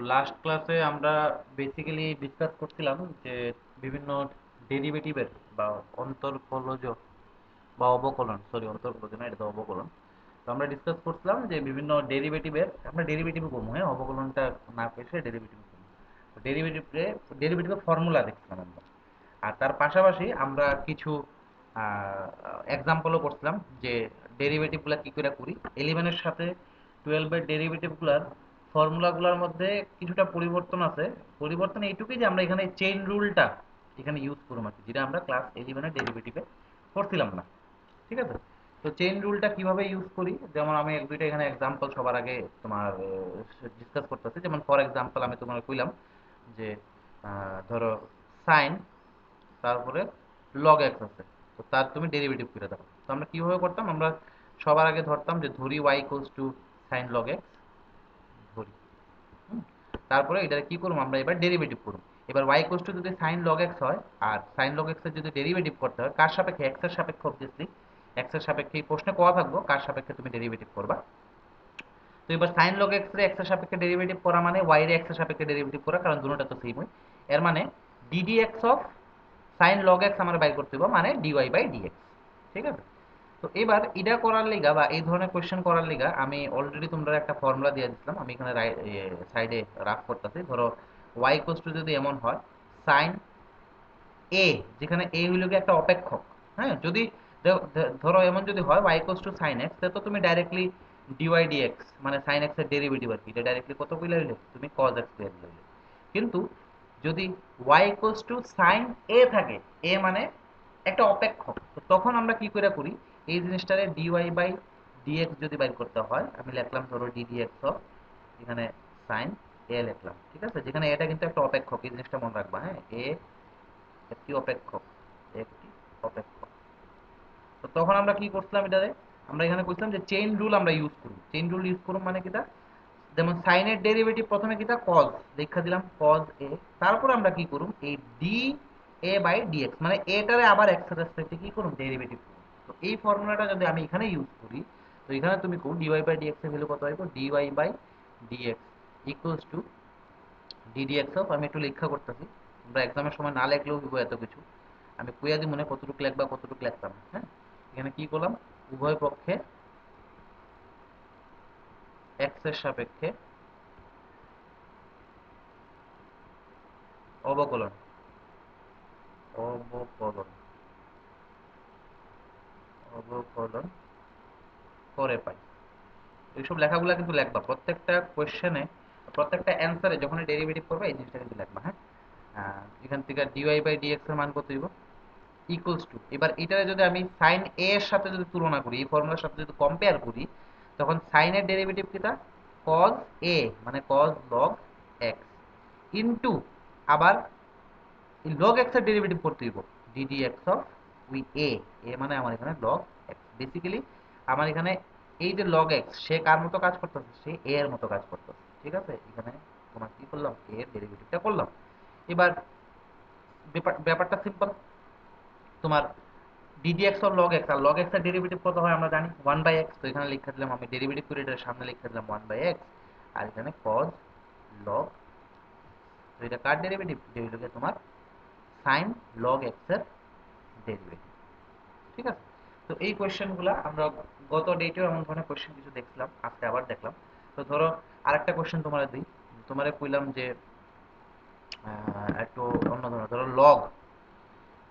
Last ক্লাসে আমরা basically discuss করছিলাম যে বিভিন্ন ডেরিভেটিভের বা অন্তর্কলজ বা অবকলন, সরি অন্তর্কলজ না, এটা তো অবকলন। তো আমরা ডিসকাস করছিলাম যে বিভিন্ন ডেরিভেটিভের আমরা ডেরিভেটিভ করবো, হ্যাঁ, অবকলনটা না পেশে ডেরিভেটিভ করবো। ডেরিভেটিভের ফর্মুলা দেখছিলাম আমরা। আর তার পাশাপাশি আমরা কিছু এক্সাম্পলও করছিলাম যে ডেরিভেটিভগুলো কি করে করি। 11-এর সাথে 12-এর ডেরিভেটিভগুলোর ফর্মুলাগুলোর মধ্যে কিছুটা পরিবর্তন আছে। পরিবর্তন এইটুকুই যে আমরা এখানে চেইন রুলটা এখানে ইউজ করবো আর কি, যেটা আমরা ক্লাস 11-এর ডেরিভেটিভে করছিলাম না। ঠিক আছে? তো চেইন রুলটা কিভাবে ইউজ করি, যেমন আমি এক দুইটা এখানে এক্সাম্পল সবার আগে তোমার ডিসকাস করতেছি। যেমন ফর এক্সাম্পল আমি তোমার কইলাম যে ধরো সাইন, তারপরে লগ এক্স আছে, তো তার তুমি ডেরিভেটিভ করে দাও। তো আমরা কিভাবে করতাম, আমরা সবার আগে ধরতাম যে ধরি y equals to sine log x, ধরি। হুম? তারপরে এটা কি করবো, আমরা এবার ডেরিভেটিভ করব। এবার ওয়াই ইকুয়ালস টু যদি সাইন লগ এক্স হয়, আর সাইন লগ এক্স এর যদি ডেরিভেটিভ করতে হয় কার সাপেক্ষে, এক্স এর সাপেক্ষে অবভিয়াসলি। এক্স এর সাপেক্ষে এই প্রশ্নে কোয়া থাকবো কার সাপেক্ষে তুমি ডেরিভেটিভ করবা। তো এবার sign log X ray x এর সাপেক্ষে ডেরিভেটিভ করা মানে ওয়াই রে এক্স এর সাপেক্ষে ডেরিভেটিভ করা, কারণ দুটোটা তো সেম হয়। এর মানে DD x of sine log x আমার বাইর করতে হবে, মানে ডিওয়াই বাই ডিএক্স। ঠিক আছে? তো এবার এটা করার লিগা বা এই ধরনের কোয়েশ্চেন করার লিগা আমি অলরেডি তোমরা একটা ফর্মুলা দিয়ে দিচ্ছিলাম, আমি এখানে সাইডে রাফ করতেছি। ধরো ওয়াই ইকুয়ালস টু যদি এমন হয় সাইন এ, যেখানে এ হইল কি একটা অপেক্ষক। হ্যাঁ, যদি ধরো এমন যদি হয় y equals to sine x, তো তুমি ডাইরেক্টলি ডিওয়াই ডিএক্স মানে সাইন এক্স এর ডেরিভেটিভ আর কি, এটা ডাইরেক্টলি কত কইলা হইলে তুমি কজ এক্স পেয়ে হইলে। কিন্তু যদি ওয়াই ইকুয়ালস টু সাইন এ থাকে, এ মানে একটা অপেক্ষক, তো তখন আমরা কি করে করি, এই জিনিসটারে ডিওয়াই বাই ডিএক্স যদি বাইর করতে হয়, আমি লিখলাম ধরো ডিডিএক্স অফ, এখানে সাইন এ লিখলাম। ঠিক আছে? যেখানে এটা কিন্তু একটা অপেক্ষক, এই জিনিসটা মনে রাখবা। হ্যাঁ, এ একটি অপেক্ষক, একটি অপেক্ষক। তো তখন আমরা কি করছিলাম এটারে, আমরা এখানে করছিলাম যে চেইন রুল আমরা ইউজ করব। চেইন রুল ইউজ করব মানে কিটা, যেমন সাইনের ডেরিভেটিভ প্রথমে কিটা কজ লেখা দিলাম, কজ এ। তারপর আমরা কি করব, এই ডি এ বাই ডিএক্স মানে এটারে আবার এক্স এর রেসপেক্টে কি করব, ডেরিভেটিভ করব। তো এই ফর্মুলাটা যদি আমি এখানে ইউজ করি, তো এখানে তুমি কোন ডিওয়াই বাই ডিএক্স এর ভ্যালু কত হইব, dy by dx equals to d dx of, আমি একটু লেখা করতেছি, তোমরা এক্সামের সময় না লেখলেও দিব এত কিছু, আমি কুইয়া দিই মনে কতটুকু লেখবা কতটুকু লিখতাম। হ্যাঁ, এখানে কি করলাম, উভয় পক্ষে এক্স এর সাপেক্ষে অবকলন, অবকলন, অবকলন করে পাই। এইসব লেখাগুলো কিন্তু লেখবা প্রত্যেকটা কোয়েশ্চেনে, প্রত্যেকটা অ্যান্সারে যখন ডেরিভেটিভ করবে এই জিনিসটা কিন্তু লেখবা। হ্যাঁ, এখান থেকে ডিওয়াই বাই ডিএক্স এর মান কত হইব, ইকুয়ালস টু, এবার এটারে যদি আমি সাইন এ এর সাথে যদি তুলনা করি, এই ফর্মুলার সাথে যদি কম্পেয়ার করি, তখন সাইনের ডেরিভেটিভ কিটা, কজ এ মানে কজ লগ এক্স ইনটু, আবার এই লগ এক্স এর ডেরিভেটিভ করতে হইব, ডিডি এক্স অফ উই এ, এ মানে আমার এখানে লগ এক্স। বেসিক্যালি আমার এখানে এই যে লগ এক্স, সে কার মতো কাজ করতেছে, সে এ এর মতো কাজ করতেছে। ঠিক আছে? এখানে তোমার কি করলাম, এ এর ডেরিভেটিভটা করলাম। এবার ব্যাপারটা সিম্পল, তোমার ডিডিএক্স অফ লগ এক্স, আর লগ এক্স এর ডেরিভেটিভ কত হয় আমরা জানি, 1/x। তো এখানে লিখে দিলাম আমি ডেরিভেটিভ করে এটার সামনে লিখে দিলাম 1/x, আর এখানে cos log, তো এটা কার ডেরিভেটিভ, এটা হলো তোমার sin log x এর ডেরিভেটিভ। ঠিক আছে? তো এই কোশ্চেনগুলো আমরা গত ডেটেও এমন ধরনের কোশ্চেন কিছু দেখছিলাম, আজকে আবার দেখলাম। তো ধরো আরেকটা কোশ্চেন তোমার দিই, তোমারে কইলাম যে একটু অন্য ধরনের, ধরো লগ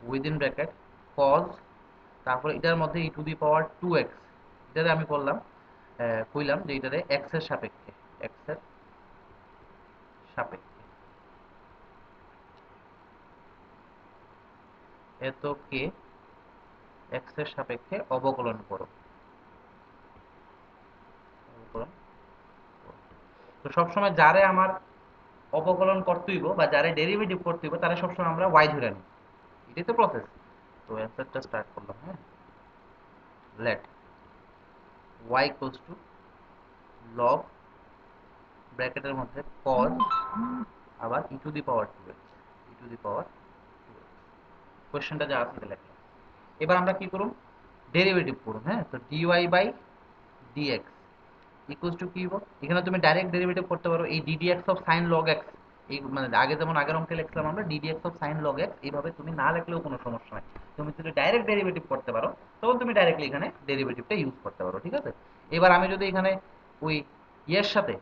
উইদিন ব্র্যাকেট cos, তারপর এটার মধ্যে ই টু দি পাওয়ার 2x, এটারে আমি বললাম কইলাম যে এটারে এক্স এর সাপেক্ষে, এক্স এর সাপেক্ষে এতকে এক্স এর সাপেক্ষে অবকলন করো, অবকলন করো। তো সবসময় যারে আমার অবকলন করতে হইব বা যারে ডেরিভেটিভ করতে হইব, তারা সবসময় আমরা ওয়াই ধরে নিই, এটাই তো প্রসেস। তো অ্যান্সারটা স্টার্ট করলাম। হ্যাঁ, let y equals to log ব্র্যাকেটের মধ্যে cos, আবার ই two the power 2x, E two the power 2x, কোশ্চেনটা যা আছে এটা লেখলাম। এবার আমরা কি করব, ডেরিভেটিভ করব। হ্যাঁ, তো dy by dx equals to কি হবো, এখানে তুমি ডাইরেক্ট ডেরিভেটিভ করতে পারো এই d d x of sine log x, এই মানে আগে যেমন আগের অঙ্কে লিখলাম আমরা d d x of sine log x, এইভাবে তুমি না লিখলেও কোনো সমস্যা নাই। তুমি যদি ডাইরেক্ট ডেরিভেটিভ করতে পারো তখন তুমি ডাইরেক্টলি এখানে ডেরিভেটিভটা ইউজ করতে পারো, ঠিক আছে। এবার আমি যদি এখানে ওই ইয়ের সাথে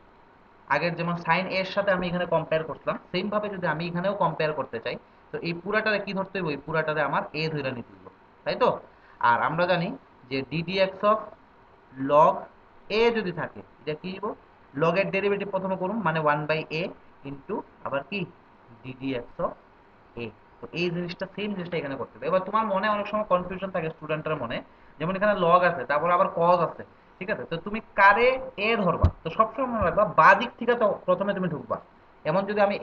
আগের যেমন সাইন এর সাথে আমি এখানে কম্পেয়ার করছিলাম, সেম ভাবে যদি আমি এখানেও কম্পেয়ার করতে চাই, তো এই পুরাটারে কি ধরতে হইব, এই পুরাটারে আমার এ ধরে নিতে হইব, তাই তো। আর আমরা জানি যে ডিডিএক্স অফ লগ এ যদি থাকে এটা কি হইব, লগের ডেরিভেটিভ প্রথমে করুন মানে 1/a ইন্টু আবার কি ডিডিএক্স অফ এ। তো এই জিনিসটা সেম জিনিসটা এখানে করতে হবে। এবার তোমার মনে অনেক সময় কনফিউশন থাকে স্টুডেন্টের মনে, যেমন এখানে লগ আছে তারপর আবার কজ আছে, ঠিক আছে। তো তুমি কারে এ ধরবা, তো সবসময় মনে রাখবা বাঁ দিক থেকে তো প্রথমে তুমি ঢুকবা। এমন যদি আমি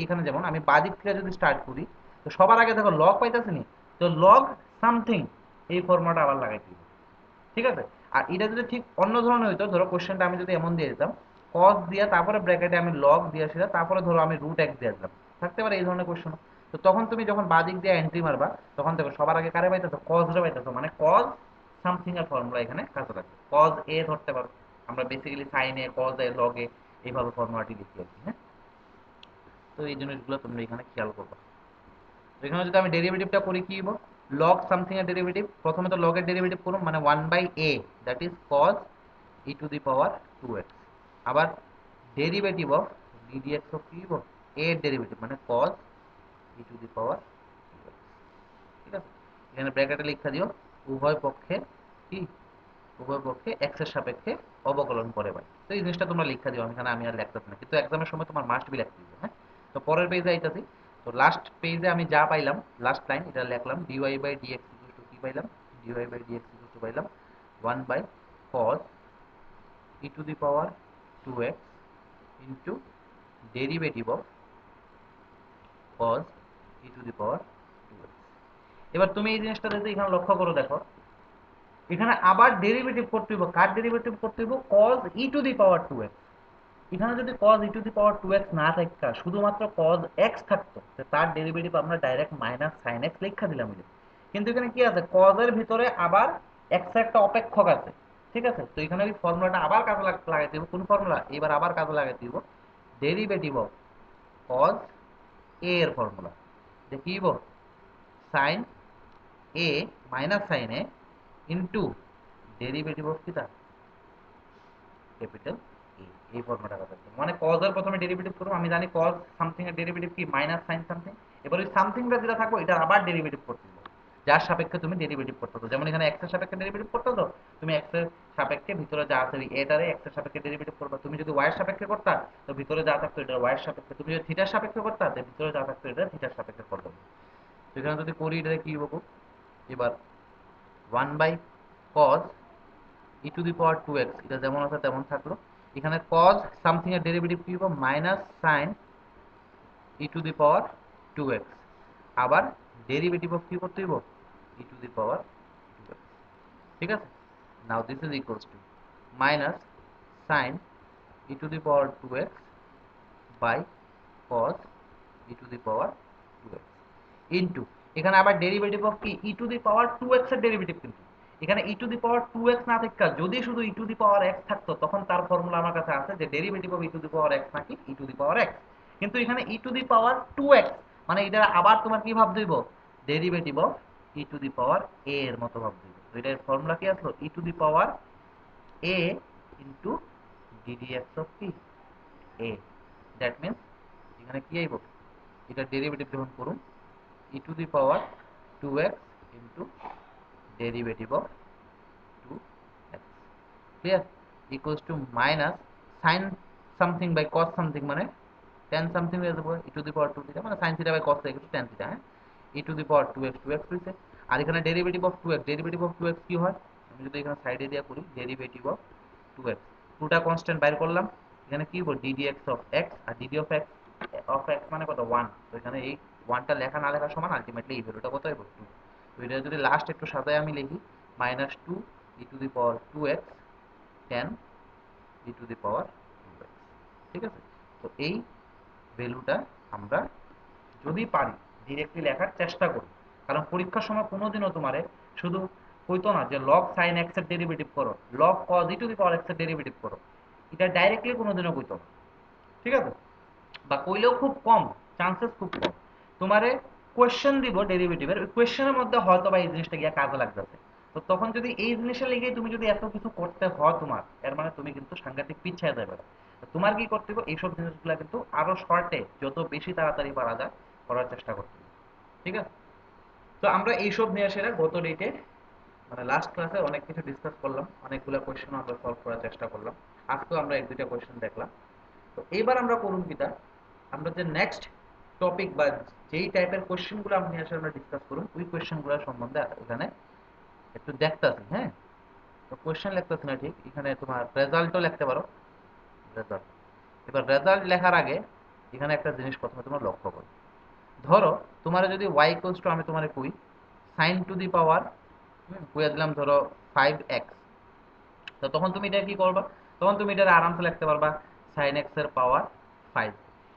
এইখানে যেমন আমি বাঁ দিক থেকে যদি স্টার্ট করি, তো সবার আগে দেখো লগ পাইতেছি নি, তো লগ সামথিং এই ফর্মুলাটা আবার লাগাই দিই, ঠিক আছে। আর এটা যদি ঠিক অন্য ধরনের হইতো, ধরো কোশ্চেনটা আমি যদি এমন দিয়ে দিতাম কস দিয়া তারপরে ব্র্যাকেটে আমি লগ দিয়েছিলাম তারপরে ধরো আমি রুট এক্স দিয়ে দিলাম, থাকতে পারে এই ধরনের কোশ্চেন। তো তখন তুমি যখন বাদিক দিয়ে এন্ট্রি মারবা তখন দেখো সবার আগে কারে পাইতেছো, কজ রে পাইতেছো, মানে কজ সামথিং এর ফর্মুলা এখানে কাজে লাগবে। কজ এ ধরতে পারো, আমরা basically sine e cos e log e এইভাবে ফর্মুলাটি লিখি আর কি, হ্যাঁ। তো এই জিনিসগুলো তুমি এখানে খেয়াল করবা। তো এখানে যদি আমি ডেরিভেটিভটা করি কি হইব, লগ সামথিং এর ডেরিভেটিভ, প্রথমে তো লগের ডেরিভেটিভ করুন মানে 1/a that is cos e to the power 2x, আবার ডেরিভেটিভ অফ ddx অফ কি হইব, a এর ডেরিভেটিভ মানে cos e to the power 2x, ঠিক আছে। এখানে ব্র্যাকেটে লিখা দিও উভয় পক্ষে কি, উভয় পক্ষে x এর সাপেক্ষে অবকলন করে পাই। তো এই জিনিসটা তোমরা লিখা দিও, আমি এখানে আমি আর লিখতেছি না, কিন্তু এক্সামের সময় তোমার মাস্ট বি লিখতে দিবে, হ্যাঁ। তো পরের পেজে আইতাছি, তো লাস্ট পেজে আমি যা পাইলাম লাস্ট লাইন এটা লিখলাম dy by dx equal to কি পাইলাম, dy by dx equal to পাইলাম 1 by cos e to the power 2x into derivative of cos e to the power 2x। এবার তুমি এই জিনিসটা যদি এখানে লক্ষ্য করো দেখো, এখানে আবার ডেরিভেটিভ করতে হইব, কার ডেরিভেটিভ করতে হইব, cos e to the power 2x। এখানে যদি cos e to the power 2x না থাকতো, শুধুমাত্র cos x থাকতো, তো তার ডেরিভেটিভ আমরা ডাইরেক্ট মাইনাস sin x লিখা দিলাম। কিন্তু এখানে কি আছে, cos এর ভিতরে আবার x এর একটা অপেক্ষক আছে, ঠিক আছে। তো এখানে ওই ফর্মুলাটা আবার কাজে লাগাইতে দিব, কোন ফর্মুলা, এবার আবার কাজে লাগাইতে দিব ডেরিভেটিভ অফ cos a এর ফর্মুলা, যে কি হইব sin a minus sin a into derivative of কিটা ক্যাপিটাল এ, এই ফর্মুলাটা কথা বলছি। মানে cos এর প্রথমে ডেরিভেটিভ করব, আমি জানি cos সামথিং এর ডেরিভেটিভ কি মাইনাস sin সামথিং, এবার ওই সামথিংটা যেটা থাকবে এটা আবার ডেরিভেটিভ করতে হবে, যার সাপেক্ষে তুমি ডেরিভেটিভ করতে হবে। যেমন এখানে x এর সাপেক্ষে ডেরিভেটিভ করতে তো তুমি x এর সাপেক্ষে ভিতরে যা আছে এটারে x এর সাপেক্ষে ডেরিভেটিভ করবা। তুমি যদি y এর সাপেক্ষে করতা তো ভিতরে যা থাকতো এটা y এর সাপেক্ষে, তুমি যদি থিটার সাপেক্ষে করতা তো ভিতরে যা থাকতো এটা থিটার সাপেক্ষে করতে। তো এখানে যদি করি এটা কি হবে, এবার 1 by cos e to the power 2x এটা যেমন আছে তেমন থাকলো। এখানে cos সামথিং এর ডেরিভেটিভ কি হবে, minus sin e to the power 2x, আবার ডেরিভেটিভ অফ কি করতে হইব, e to the power 2x, ঠিক আছে। Now this is equals to minus sin e to the power 2x by cos e to the power 2x into, এখানে আবার derivative of কি e to the power 2x এর derivative, কিন্তু এখানে e to the power 2x না থাকা যদি শুধু e to the power x থাকতো তখন তার ফর্মুলা আমার কাছে আছে যে derivative of e to the power x নাকি e to the power x। কিন্তু এখানে e to the power 2x মানে এটা আবার তোমার কি ভাব দিব, derivative of e to the power a এর মতো ভাব দিব। তো এটার ফর্মুলা কি আসলো, e to the power a into ddx of কি a, দ্যাট মিন্স এখানে কি আইব, এটা ডেরিভেটিভ যখন করুন e to the power 2x into derivative of 2x, clear, equals to minus sin something by cos something মানে tan something হয়ে যাবে e to the power 2 theta মানে sin theta by cos theta tan theta, হ্যাঁ, e to the power 2x 2x হইছে। আর এখানে derivative of 2x, derivative of 2x কি হয়, আমি যদি এখানে সাইডে দিয়া করি ডেরিভেটিভ অফ 2x, পুরোটা কনস্ট্যান্ট বাইর করলাম, এখানে কি হবে ddx অফ x, আর dd অফ x মানে কত 1, তো এখানে এই 1টা লেখা না লেখা সমান, আলটিমেটলি এই ভ্যালুটা কত হবে 2। তো এটা যদি লাস্ট একটু সাজায় আমি লিখি minus 2 e to the power 2x tan e to the power 2x, ঠিক আছে। তো এই ভ্যালুটা আমরা যদি পারি ডিরেক্টলি লেখার চেষ্টা করি, কারণ পরীক্ষার সময় কোনোদিনও তোমারে শুধু কইতো না যে log sin x এর ডেরিভেটিভ করো, log cos e to the power x এর ডেরিভেটিভ করো, এটা ডাইরেক্টলি কোনোদিনও কইতো না, ঠিক আছে, বা কইলেও খুব কম, চান্সেস খুব কম। তোমারে কোয়েশ্চেন দিব ডেরিভেটিভের, ওই কোয়েশ্চেনের মধ্যে হয়তো বা এই জিনিসটা গিয়া কাজে লাগতেছে। তো তখন যদি এই জিনিসের লেগে তুমি যদি এত কিছু করতে হয় তোমার, এর মানে তুমি কিন্তু সাংঘাতিক পিছিয়ে যাবে। তোমার কি করতে হবে, এইসব জিনিসগুলো কিন্তু আরো শর্টে যত বেশি তাড়াতাড়ি পারা যায় করার চেষ্টা করতে হবে, ঠিক আছে। তো আমরা এইসব নিয়ে সেরা গত ডেটে মানে লাস্ট ক্লাসে অনেক কিছু ডিসকাস করলাম, অনেকগুলো কোয়েশ্চেন আমরা সলভ করার চেষ্টা করলাম, আজকেও আমরা এক দুইটা কোয়েশ্চেন দেখলাম। তো এবার আমরা করুন কিটা, আমরা যে নেক্সট টপিক বা যেই টাইপের কোয়েশ্চেনগুলো আপনি আসলে আমরা ডিসকাস করুন, ওই কোয়েশ্চেনগুলো সম্বন্ধে এখানে একটু দেখতেছি। হ্যাঁ, তো কোয়েশ্চেন লিখতেছি না ঠিক, এখানে তোমার রেজাল্টও লিখতে পারো, রেজাল্ট। এবার রেজাল্ট লেখার আগে এখানে একটা জিনিস প্রথমে তোমার লক্ষ্য করো। ধরো তোমার যদি ওয়াই ইকুয়ালস টু, আমি তোমার কই সাইন টু দি পাওয়ার কইয়া দিলাম ধরো 5x, তো তখন তুমি এটা কি করবা, তখন তুমি এটা আরামসে লিখতে পারবা sin x এর পাওয়ার 5।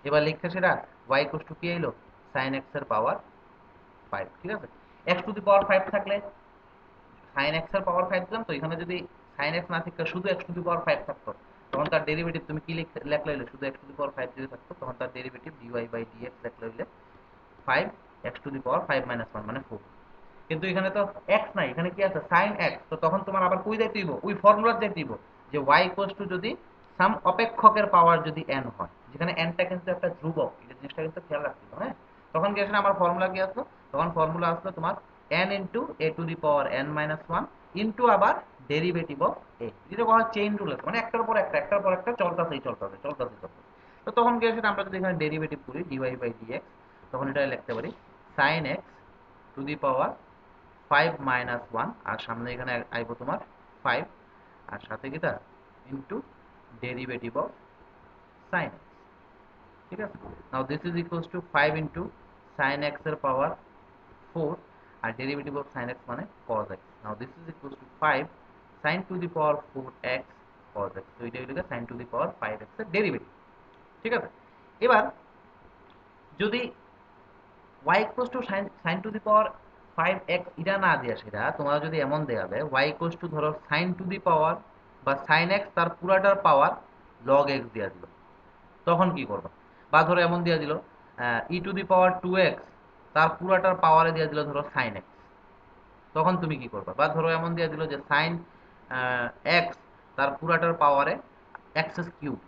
এবার লিখতে সেটা y ইকুয়ালস টু কি এলো, sin x এর পাওয়ার 5, ঠিক আছে। x টু দি পাওয়ার 5 থাকলে sin x এর পাওয়ার 5 দিলাম, তো এখানে যদি sin x না থাকতো শুধু x টু দি পাওয়ার 5 থাকতো, তখন তার ডেরিভেটিভ তুমি কি লেখলে হইলো, শুধু x টু দি পাওয়ার 5 যদি থাকতো তখন তার ডেরিভেটিভ dy বাই dx লেখলে হইলে 5 x to the power 5 minus 1 মানে 4। কিন্তু এখানে তো x নাই, এখানে কি আছে sin x, তো তখন তোমার আবার কই যাইতে হইব, ওই ফর্মুলা যাইতে হইব যে y ইকুয়ালস টু যদি সাম অপেক্ষকের পাওয়ার যদি n হয়, যেখানে n টা কিন্তু একটা ধ্রুবক, এই জিনিসটা কিন্তু খেয়াল রাখতে হবে। হ্যাঁ, তখন কি আসলে আমার ফর্মুলা কি আসলো, তখন ফর্মুলা আসলো তোমার n into a two the power n minus 1 into আবার ডেরিভেটিভ অফ a, যেটা বলা চেইন রুল আছে, মানে একটার পর একটা একটার পর একটা চলতেছেই চলতেছে চলতেছে চলতেছে। তো তখন কি আসলে আমরা যদি এখানে ডেরিভেটিভ করি dy বাই dx, তখন এটা লিখতে পারি sin x to the power 5 minus 1, আর সামনে এখানে আইব তোমার 5, আর সাথে কি তা into derivative of sin x, ঠিক আছে। Now this is equals to 5 into sin x এর পাওয়ার 4, আর ডেরিভেটিভ অফ sin x মানে cos x। Now this is equals to 5 sin to the power 4x cos x, তো এটা হইলো sin to the power 5x এর derivative, ঠিক আছে। এবার যদি y equals to sin to the power 5x এটা না দিয়া, সেটা তোমরা যদি এমন দেয়া দেয় y ইকুয়ালস টু ধরো sin টু দি পাওয়ার বা sin x তার পুরাটার পাওয়ার log x দিয়া দিল, তখন কি করবা। বা ধরো এমন দিয়া দিল e to the power 2x তার পুরাটার পাওয়ারে দিয়া দিল ধরো sin x, তখন তুমি কি করবা। বা ধরো এমন দিয়া দিল যে sin x তার পুরাটার পাওয়ারে x কিউব।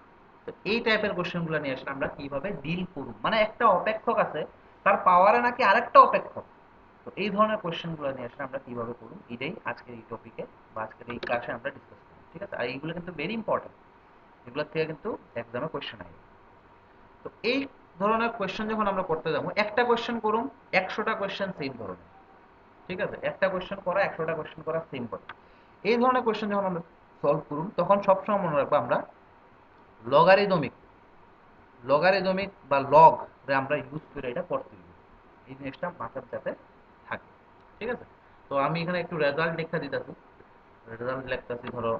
তো এই টাইপের কোশ্চেনগুলো নিয়ে আসলে আমরা কিভাবে ডিল করব, মানে একটা অপেক্ষক আছে তার পাওয়ারে নাকি আরেকটা অপেক্ষক, তো এই ধরনের কোশ্চেনগুলো নিয়ে আসলে আমরা কিভাবে করব, এটাই আজকের এই টপিকে বা আজকের এই ক্লাসে আমরা ডিসকাস করব, ঠিক আছে। আর এইগুলো কিন্তু ভেরি ইম্পর্টেন্ট, এগুলোর থেকে কিন্তু এক্সামে কোশ্চেন আসবে। তো এই ধরনের কোশ্চেন যখন আমরা করতে যাবো, একটা কোশ্চেন করুন 100টা কোশ্চেন সেম ধরনের, ঠিক আছে, একটা কোশ্চেন করা 100টা কোশ্চেন করা সেম করে। এই ধরনের কোশ্চেন যখন আমরা সলভ করুন, তখন সবসময় মনে রাখবো আমরা লগারিদমিক লগারিদমিক বা লগ আমরা ইউজ করে এটা করতে হবে, এই জিনিসটা মাথার যাতে থাকে, ঠিক আছে। তো আমি এখানে একটু রেজাল্ট লেখা দিতেছি, রেজাল্ট লিখতেছি ধরো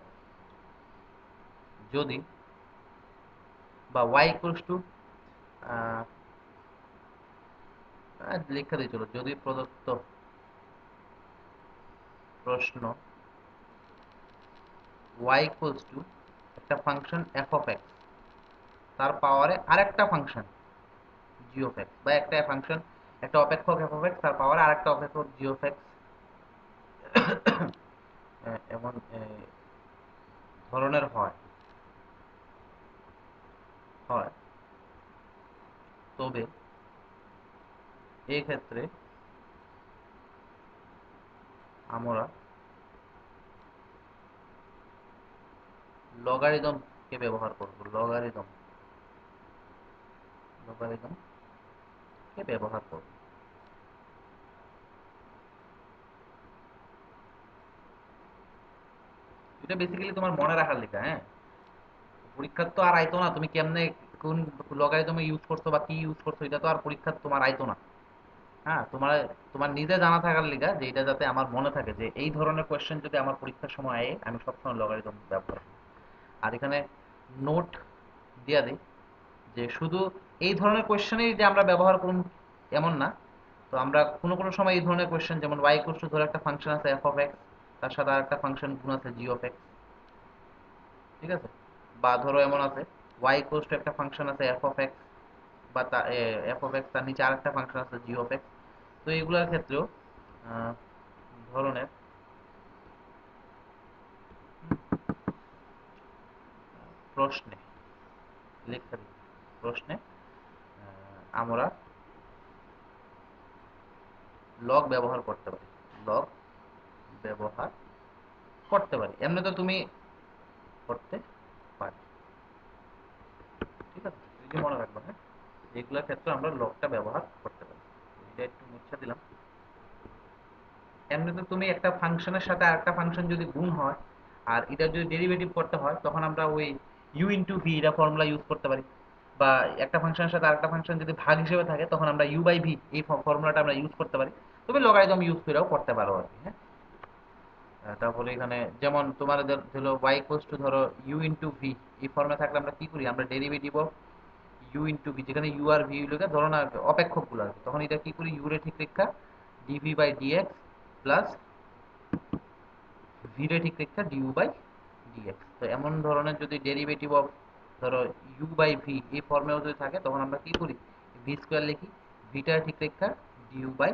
যদি বা y ইকুয়ালস টু লেখা দিই চলো, যদি প্রদত্ত প্রশ্ন y ইকুয়ালস টু একটা ফাংশন f অফ x তার পাওয়ারে আরেকটা ফাংশন g অফ x, বা একটা ফাংশন একটা অপেক্ষক f অফ x তার পাওয়ারে আরেকটা অপেক্ষক g অফ x এমন ধরনের হয় হয় তবে এই ক্ষেত্রে আমরা লগারিদম কে ব্যবহার করব, লগারিদম লগারিদম কে ব্যবহার করব। এটা বেসিক্যালি তোমার মনে রাখার লেখা। হ্যাঁ, পরীক্ষার তো আর আইতো না তুমি কেমনে কোন লগারিদমে ইউজ করছো বা কি ইউজ করছো, এটা তো আর পরীক্ষার তোমার আইতো না। হ্যাঁ, তোমার তোমার নিজে জানা থাকার লেখা, যে এটা যাতে আমার মনে থাকে যে এই ধরনের কোয়েশ্চেন যদি আমার পরীক্ষার সময় আয়ে আমি সবসময় লগারিদম ব্যবহার করি। আর এখানে নোট দিয়া দিই যে শুধু এই ধরনের কোয়েশ্চেনই যে আমরা ব্যবহার করুন এমন না। তো আমরা কোনো কোনো সময় এই ধরনের কোয়েশ্চেন, যেমন y ইকুয়ালস টু ধরে একটা ফাংশন আছে f অফ x, তার সাথে আরেকটা ফাংশন গুণ আছে g অফ x, ঠিক আছে, বা ধরো এমন আছে y ইকুয়ালস টু একটা ফাংশন আছে f অফ x, বা f অফ x তার নিচে আরেকটা ফাংশন আছে g অফ x। তো এইগুলোর ক্ষেত্রেও আহ, ধরনের প্রশ্নে লেখা দিই, প্রশ্নে আমরা লগ ব্যবহার করতে পারি, লগ ব্যবহার করতে পারি, এমনি তো তুমি করতে পারি। ঠিক আছে, যদি মনে রাখবা, হ্যাঁ, এইগুলোর ক্ষেত্রে আমরা লগটা ব্যবহার করতে পারি। এটা একটু মুছে দিলাম। এমনিতে তুমি একটা ফাংশনের সাথে আরেকটা ফাংশন যদি গুণ হয় আর এটা যদি ডেরিভেটিভ করতে হয় তখন আমরা ওই ইউ ইন্টু ভি এটা ফর্মুলা ইউজ করতে পারি। বা একটা ফাংশনের সাথে আরেকটা ফাংশন যদি ভাগ হিসেবে থাকে তখন আমরা ইউ বাই ভি এই ফর্মুলাটা আমরা ইউজ করতে পারি। তুমি লগারিদম ইউজ করেও করতে পারো আর কি, হ্যাঁ। তারপরে এখানে যেমন তোমার ধরো ওয়াই ইকুয়ালস টু ধরো ইউ ইন্টু ভি, এই ফর্মে থাকলে আমরা কি করি, আমরা derivative of u into v, যেখানে ইউ আর ভি গুলোকে ধরো না অপেক্ষক গুলো, তখন এটা কি করি, ইউ রে ঠিক রেখা d v by d x plus v রে ঠিক রেখা ডিউ বাই ডিএক্স। তো এমন ধরনের যদি ডেরিভেটিভ অফ ধরো ইউ বাই ভি এই ফর্মেও যদি থাকে তখন আমরা কি করি, ভি স্কোয়ার লিখি, ভিটা ঠিক রেখা ডিউ বাই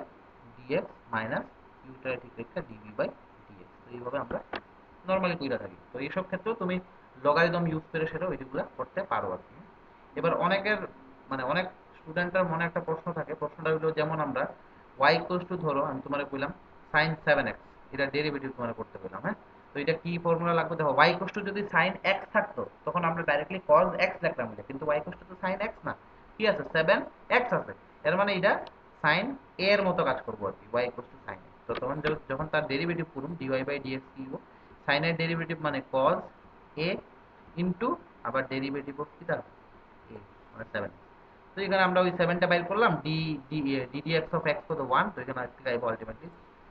ডিএক্স মাইনাস ইউটা ঠিক রেখা ডিভি বাই ডিএক্স। তো এইভাবে আমরা নর্মালি কইরা থাকি। তো এইসব ক্ষেত্রেও তুমি লগারিদম ইউজ করে সেটা ওইগুলো করতে পারো আর কি। এবার অনেকের মানে অনেক স্টুডেন্টের মনে একটা প্রশ্ন থাকে, প্রশ্নটা হলো যেমন আমরা y ইকুয়ালস টু ধরো আমি তোমারে কইলাম sin 7x, এটা ডেরিভেটিভ তোমারে করতে কইলাম, হ্যাঁ। তো এটা কি ফর্মুলা লাগবে, দেখো y ইকুয়ালস টু যদি sin x থাকতো তখন আমরা ডাইরেক্টলি cos x লিখতাম এটা, কিন্তু y ইকুয়ালস টু তো sin x না, কি আছে 7x আছে, এর মানে এটা sin a এর মতো কাজ করবো আর কি, y equals to sin x। তো তখন যখন তার ডেরিভেটিভ করুম dy বাই dx কি হবো, sin এর ডেরিভেটিভ মানে cos a ইনটু আবার ডেরিভেটিভ অফ কি তার a মানে 7। তো এখানে আমরা ওই 7টা বাইর করলাম, ddx অফ x কত 1, তো এখানে আজকে আইবো আলটিমেটলি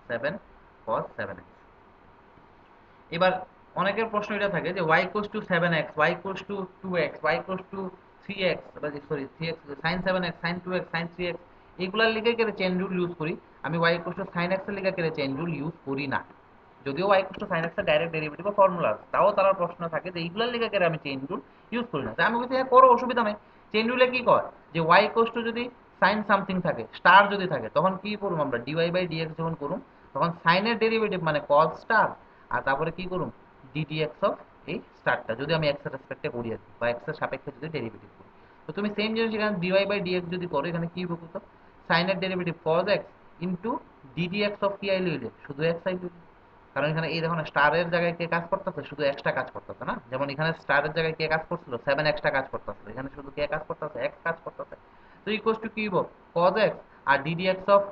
7 cos 7x। এবার অনেকের প্রশ্ন এটা থাকে যে y equals two 7x, y equals two 2x, y equals two 3x, sorry 3x, sin 7x, sin 2x, sin 3x, এগুলার লিগে কেন চেইন রুল ইউজ করি, আমি y equals to sin x এর লিগে কেন চেইন রুল ইউজ করি না। যদিও y equals to sin x এর ডাইরেক্ট ডেরিভেটিভ বা ফর্মুলা আছে, তাও তার প্রশ্ন থাকে যে এইগুলার লিগে কেন আমি চেইন রুল ইউজ করি না। তাই আমি বলছি হ্যাঁ করো, অসুবিধা নাই। চেইন রুলে কি কয় যে y ইকুয়ালস টু যদি sin সামথিং থাকে, স্টার যদি থাকে, তখন কি করুম আমরা dy বাই dx যখন করুম তখন sin এর ডেরিভেটিভ মানে cos স্টার, আর তারপরে কি করুম ddx অফ এই স্টারটা যদি আমি x এর রেসপেক্টে করি আর কি, বা x এর সাপেক্ষে যদি ডেরিভেটিভ করি। তো তুমি সেম জিনিস এখানে dy বাই dx যদি করো, এখানে কি হবে তো sin এর derivative cos x into ddx of কি আইলো, শুধু x আইলো। কারণ এখানে এই দেখো না স্টারের জায়গায় কে কাজ করতেছে, শুধু এক্সট্রা কাজ করতেছে না, যেমন এখানে স্টারের জায়গায় কে কাজ করছিল 7 এক্সট্রা কাজ করতেছে, এখানে শুধু কে কাজ করতেছে এক্স কাজ করতেছে। তো ইকুয়ালস টু কি হইব cos x, আর ddx অফ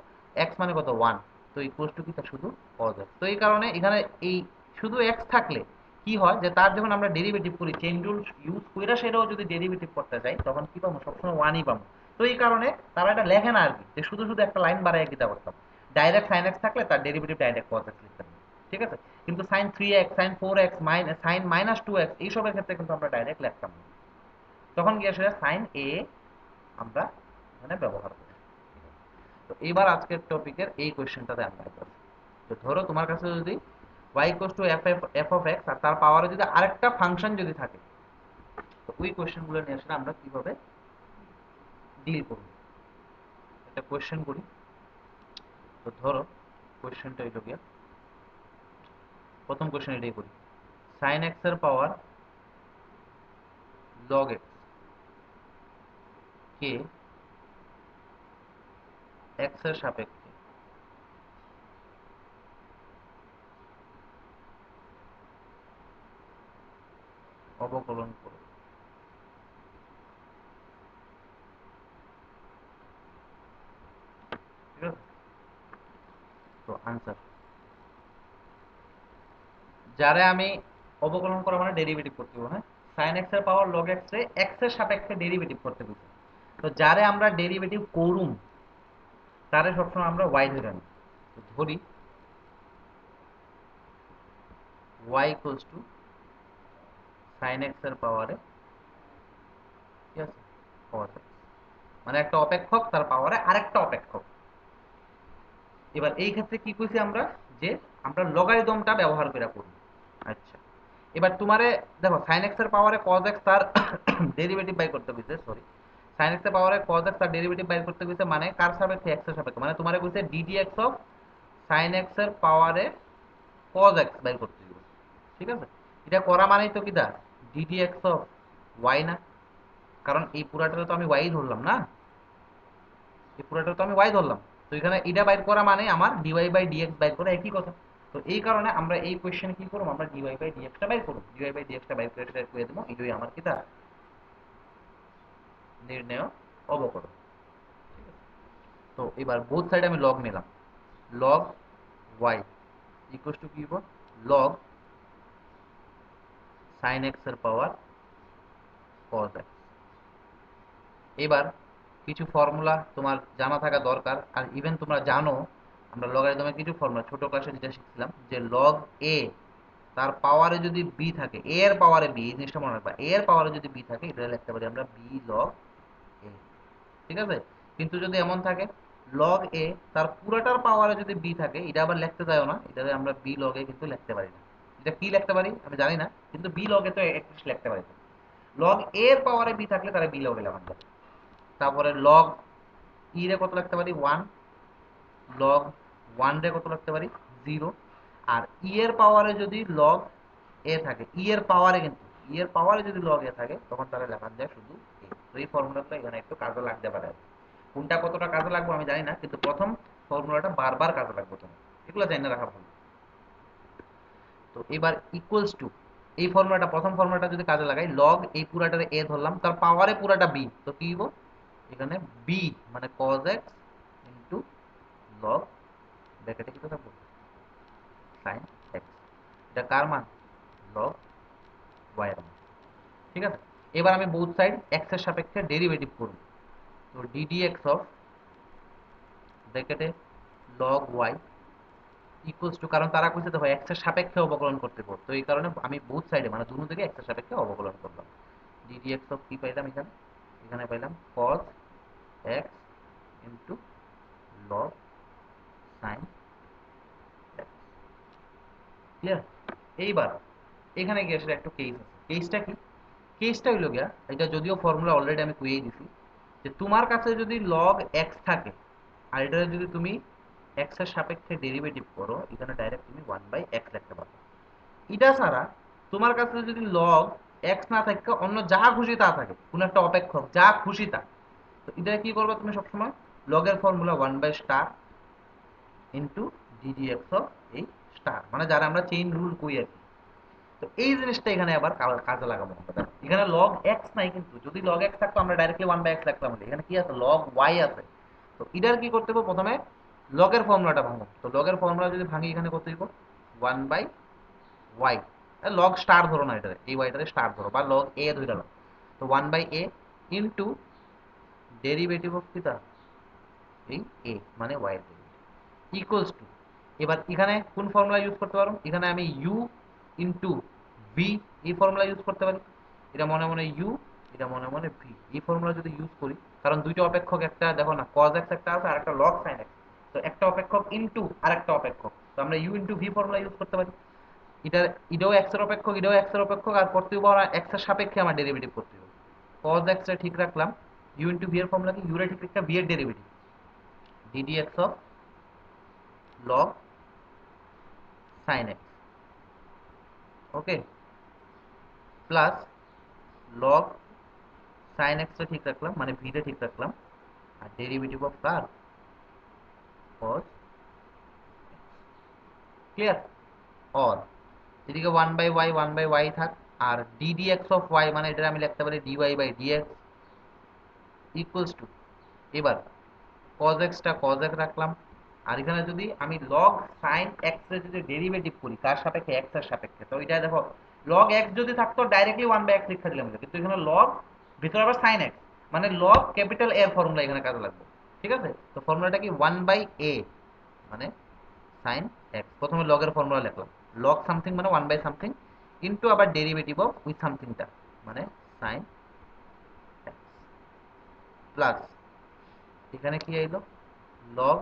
x মানে কত 1, তো ইকুয়ালস টু কি তা শুধু cos x। তো এই কারণে এখানে এই শুধু x থাকলে কি হয় যে তার যখন আমরা ডেরিভেটিভ করি চেইন রুল ইউজ কইরা সেটাও যদি ডেরিভেটিভ করতে যাই তখন কি পাবো, সবসময় 1ই পাবো। তো এই কারণে তারা এটা লেখে না আর কি, যে শুধু শুধু একটা লাইন বাড়ায় দিতে পারতাম, ডাইরেক্ট sin x থাকলে তার ডেরিভেটিভ ডাইরেক্ট cos x লিখতে পারি। ঠিক আছে, কিন্তু sin 3x, sin 4x, sin minus 2x এইসবের ক্ষেত্রে কিন্তু আমরা ডাইরেক্ট লিখতাম না, তখন গিয়ে সেটা sin a আমরা এখানে ব্যবহার করি। তো এবার আজকের টপিকের এই কোয়েশ্চেনটাতে আমরা আসবো। তো ধরো তোমার কাছে যদি y to f of x আর তার পাওয়ারে যদি আরেকটা ফাংশন যদি থাকে, তো ওই কোয়েশ্চেনগুলো নিয়ে আসলে আমরা কিভাবে ডিল করব, একটা কোয়েশ্চেন করি। তো ধরো কোয়েশ্চেনটা হইল গিয়া, প্রথম কোয়েশ্চেন এটাই করি, sin x এর পাওয়ার log x কে x এর সাপেক্ষে অবকলন করো। ঠিক আছে, তো আনসার, যারে আমি অবকলন করা মানে ডেরিভেটিভ করতে হবে, হ্যাঁ, sin x এর পাওয়ার log x রে x এর সাপেক্ষে ডেরিভেটিভ করতে হবে। তো যারে আমরা ডেরিভেটিভ করুম তারে সবসময় আমরা y ধরে নিই। তো ধরি y equals to sin x এর পাওয়ারে কি আছে cos x, মানে একটা অপেক্ষক তার পাওয়ারে আরেকটা অপেক্ষক। এবার এই ক্ষেত্রে কি কইছি আমরা, যে আমরা লগারিদমটা ব্যবহার করে করব। আচ্ছা, এবার তোমারে দেখো sin x এর পাওয়ারে cos x তার ডেরিভেটিভ বাই করতে কইছে, সরি, sin x এর পাওয়ারে cos x তার ডেরিভেটিভ বাই করতে কইছে, মানে কার সাপেক্ষে x এর সাপেক্ষে, মানে তোমারে কইছে ddx অফ sin x এর পাওয়ারে cos x বাই করতে দিব। ঠিক আছে, এটা করা মানেই তো কিটা ddx অফ y না, কারণ এই পুরাটারে তো আমি y ধরলাম না, এই পুরাটা তো আমি y ধরলাম। তো এখানে এটা বাইর করা মানে আমার dy বাই dx বাইর করা একই কথা। তো এই কারণে আমরা এই কোশ্চেনে কি করব, আমরা dy বাই dx টা বাইর করব, dy বাই dx টা বাইর করে সেটা করে দেবো, এটাই আমার কিটা নির্ণয় অবকলন। তো এবার বোথ সাইডে আমি লগ নিলাম, লগ y ইকুয়ালস টু কি হবে, লগ sin x এর পাওয়ার cos x। এবার কিছু ফর্মুলা তোমার জানা থাকা দরকার, আর ইভেন তোমরা জানো আমরা লগারিদমের কিছু ফর্মুলা ছোট ক্লাসে যেটা শিখছিলাম, যে লগ এ তার পাওয়ারে যদি বি থাকে, এ এর পাওয়ারে বি, এই জিনিসটা মনে রাখবা, এ এর পাওয়ারে যদি বি থাকে এটা লিখতে পারি আমরা বি লগ এ। ঠিক আছে, কিন্তু যদি এমন থাকে লগ এ তার পুরাটার পাওয়ারে যদি বি থাকে, এটা আবার লিখতে যাও না, এটা আমরা বি লগ এ কিন্তু লিখতে পারি না। এটা কি লিখতে পারি আমি জানি না, কিন্তু বি লগ এ তো অ্যাটলিস্ট লিখতে পারি। লগ এ এর পাওয়ারে বি থাকলে তারা বি লগ এ লিখতে পারি। তারপরে লগ ই রে কত লিখতে পারি 1, লগ 1 রে কত লিখতে পারি 0। আর ই এর পাওয়ারে যদি লগ এ থাকে, ই এর পাওয়ারে, কিন্তু ই এর পাওয়ারে যদি লগ এ থাকে তখন তারা লেখা যায় শুধু এ। তো এই ফর্মুলাটা এখানে একটু কাজে লাগতে পারে, কোনটা কতটা কাজে লাগবে আমি জানি না, কিন্তু প্রথম ফর্মুলাটা বারবার কাজে লাগবে তোমার, এগুলো জানা রাখা ভালো। তো এবার ইকুয়ালস টু, এই ফর্মুলাটা প্রথম ফর্মুলাটা যদি কাজে লাগাই, লগ এই পুরাটারে এ ধরলাম, তার পাওয়ারে পুরাটা বি, তো কি হইব এখানে বি মানে cos x ইন্টু লগ ব্র্যাকেটে কি থাকবো sin x, এটা কার মান লগ y এর মান। ঠিক আছে, এবার আমি বোথ সাইড x এর সাপেক্ষে ডেরিভেটিভ করব। তো ddx অফ ব্র্যাকেটে লগ y ইকুয়ালস টু, কারণ তারা কইছে দেখো x এর সাপেক্ষে অবকলন করতে পারো, তো এই কারণে আমি বোথ সাইডে মানে দুটো থেকে x এর সাপেক্ষে অবকলন করলাম। ddx অফ কি পাইলাম এখানে, এখানে পাইলাম cos x into log sin x। Clear? এইবার এখানে গিয়ে আসলে একটা কেস আছে, কেসটা কি, কেসটা হইল গিয়া, এটা যদিও ফর্মুলা অলরেডি আমি কইয়ে দিছি, যে তোমার কাছে যদি লগ x থাকে আর এটা যদি তুমি x এর সাপেক্ষে ডেরিভেটিভ করো, এখানে ডাইরেক্ট তুমি 1/x লিখতে পারো। এটা ছাড়া তোমার কাছে যদি লগ x না থাকে, অন্য যা খুশি তা থাকে, কোন একটা অপেক্ষক যা খুশি তা, তো এটা কি করবে তুমি সবসময় লগের ফর্মুলা 1/* ইন্টু ddx অফ এই স্টার, মানে যারা আমরা চেইন রুল কই আর কি। তো এই জিনিসটা এখানে আবার কাজে লাগাবো আমরা। এখানে লগ এক্স নাই, কিন্তু যদি লগ এক্স থাকতো আমরা ডাইরেক্টলি 1/x লিখতাম, এখানে কি আছে লগ ওয়াই আছে। তো এটার কি করতে হবে, প্রথমে লগের ফর্মুলাটা ভাঙো। তো লগের ফর্মুলা যদি ভাঙি এখানে কত দিব 1/y, লগ স্টার ধরো না, এটা এই ওয়াইটারে স্টার ধরো বা লগ এ ধরে নাও। তো 1/a ইন্টু ডেরিভেটিভ অফ কিটা এই এ মানে ওয়াই এর ডেরিভেটিভ ইকুয়ালস টু, এবার এখানে কোন ফর্মুলা ইউজ করতে পারো, এখানে আমি ইউ ইন্টু ভি এই ফর্মুলা ইউজ করতে পারি। এটা মনে মনে ইউ, এটা মনে মনে ভি, এই ফর্মুলা যদি ইউজ করি, কারণ দুইটা অপেক্ষক, একটা দেখো না cos x একটা আছে আর একটা log sin x, তো একটা অপেক্ষক ইন্টু আর একটা অপেক্ষক, তো আমরা u into v formula use করতে পারি। এটা এটাও x এর অপেক্ষক, এটাও x এর অপেক্ষক, আর করতে হবে আমরা x এর সাপেক্ষে আমার ডেরিভেটিভ করতে হবে। cos x এ ঠিক রাখলাম, ইউ ইন্টু ভি এর ফর্মুলা কি, ইউ রে ঠিক রাখলাম, ভি এর derivative ddx of log sin x, okay, plus log sin x টা ঠিক রাখলাম, মানে v টা ঠিক রাখলাম, আর ডেরিভেটিভ অফ কার cos। ক্লিয়ার? অর এদিকে 1/y 1/y থাক, আর ddx অফ y মানে এটা আমি লিখতে পারি dy by dx equals to, এবার cos x টা cos x রাখলাম, আর এখানে যদি আমি log sin x এর যদি ডেরিভেটিভ করি কার সাপেক্ষে x এর সাপেক্ষে, তো এটা দেখো log x যদি থাকতো ডাইরেক্টলি 1/x লিখে দিলাম, কিন্তু এখানে log ভিতরে আবার sin x, মানে log ক্যাপিটাল এর ফর্মুলা এখানে কাজে লাগবে। ঠিক আছে, তো ফর্মুলাটা কি 1/a মানে sin x, প্রথমে log এর ফর্মুলা লিখলাম, log সামথিং মানে 1 বাই সামথিং ইনটু আবার ডেরিভেটিভ অফ উইথ সামথিংটা মানে sin x, প্লাস এখানে কি আইলো log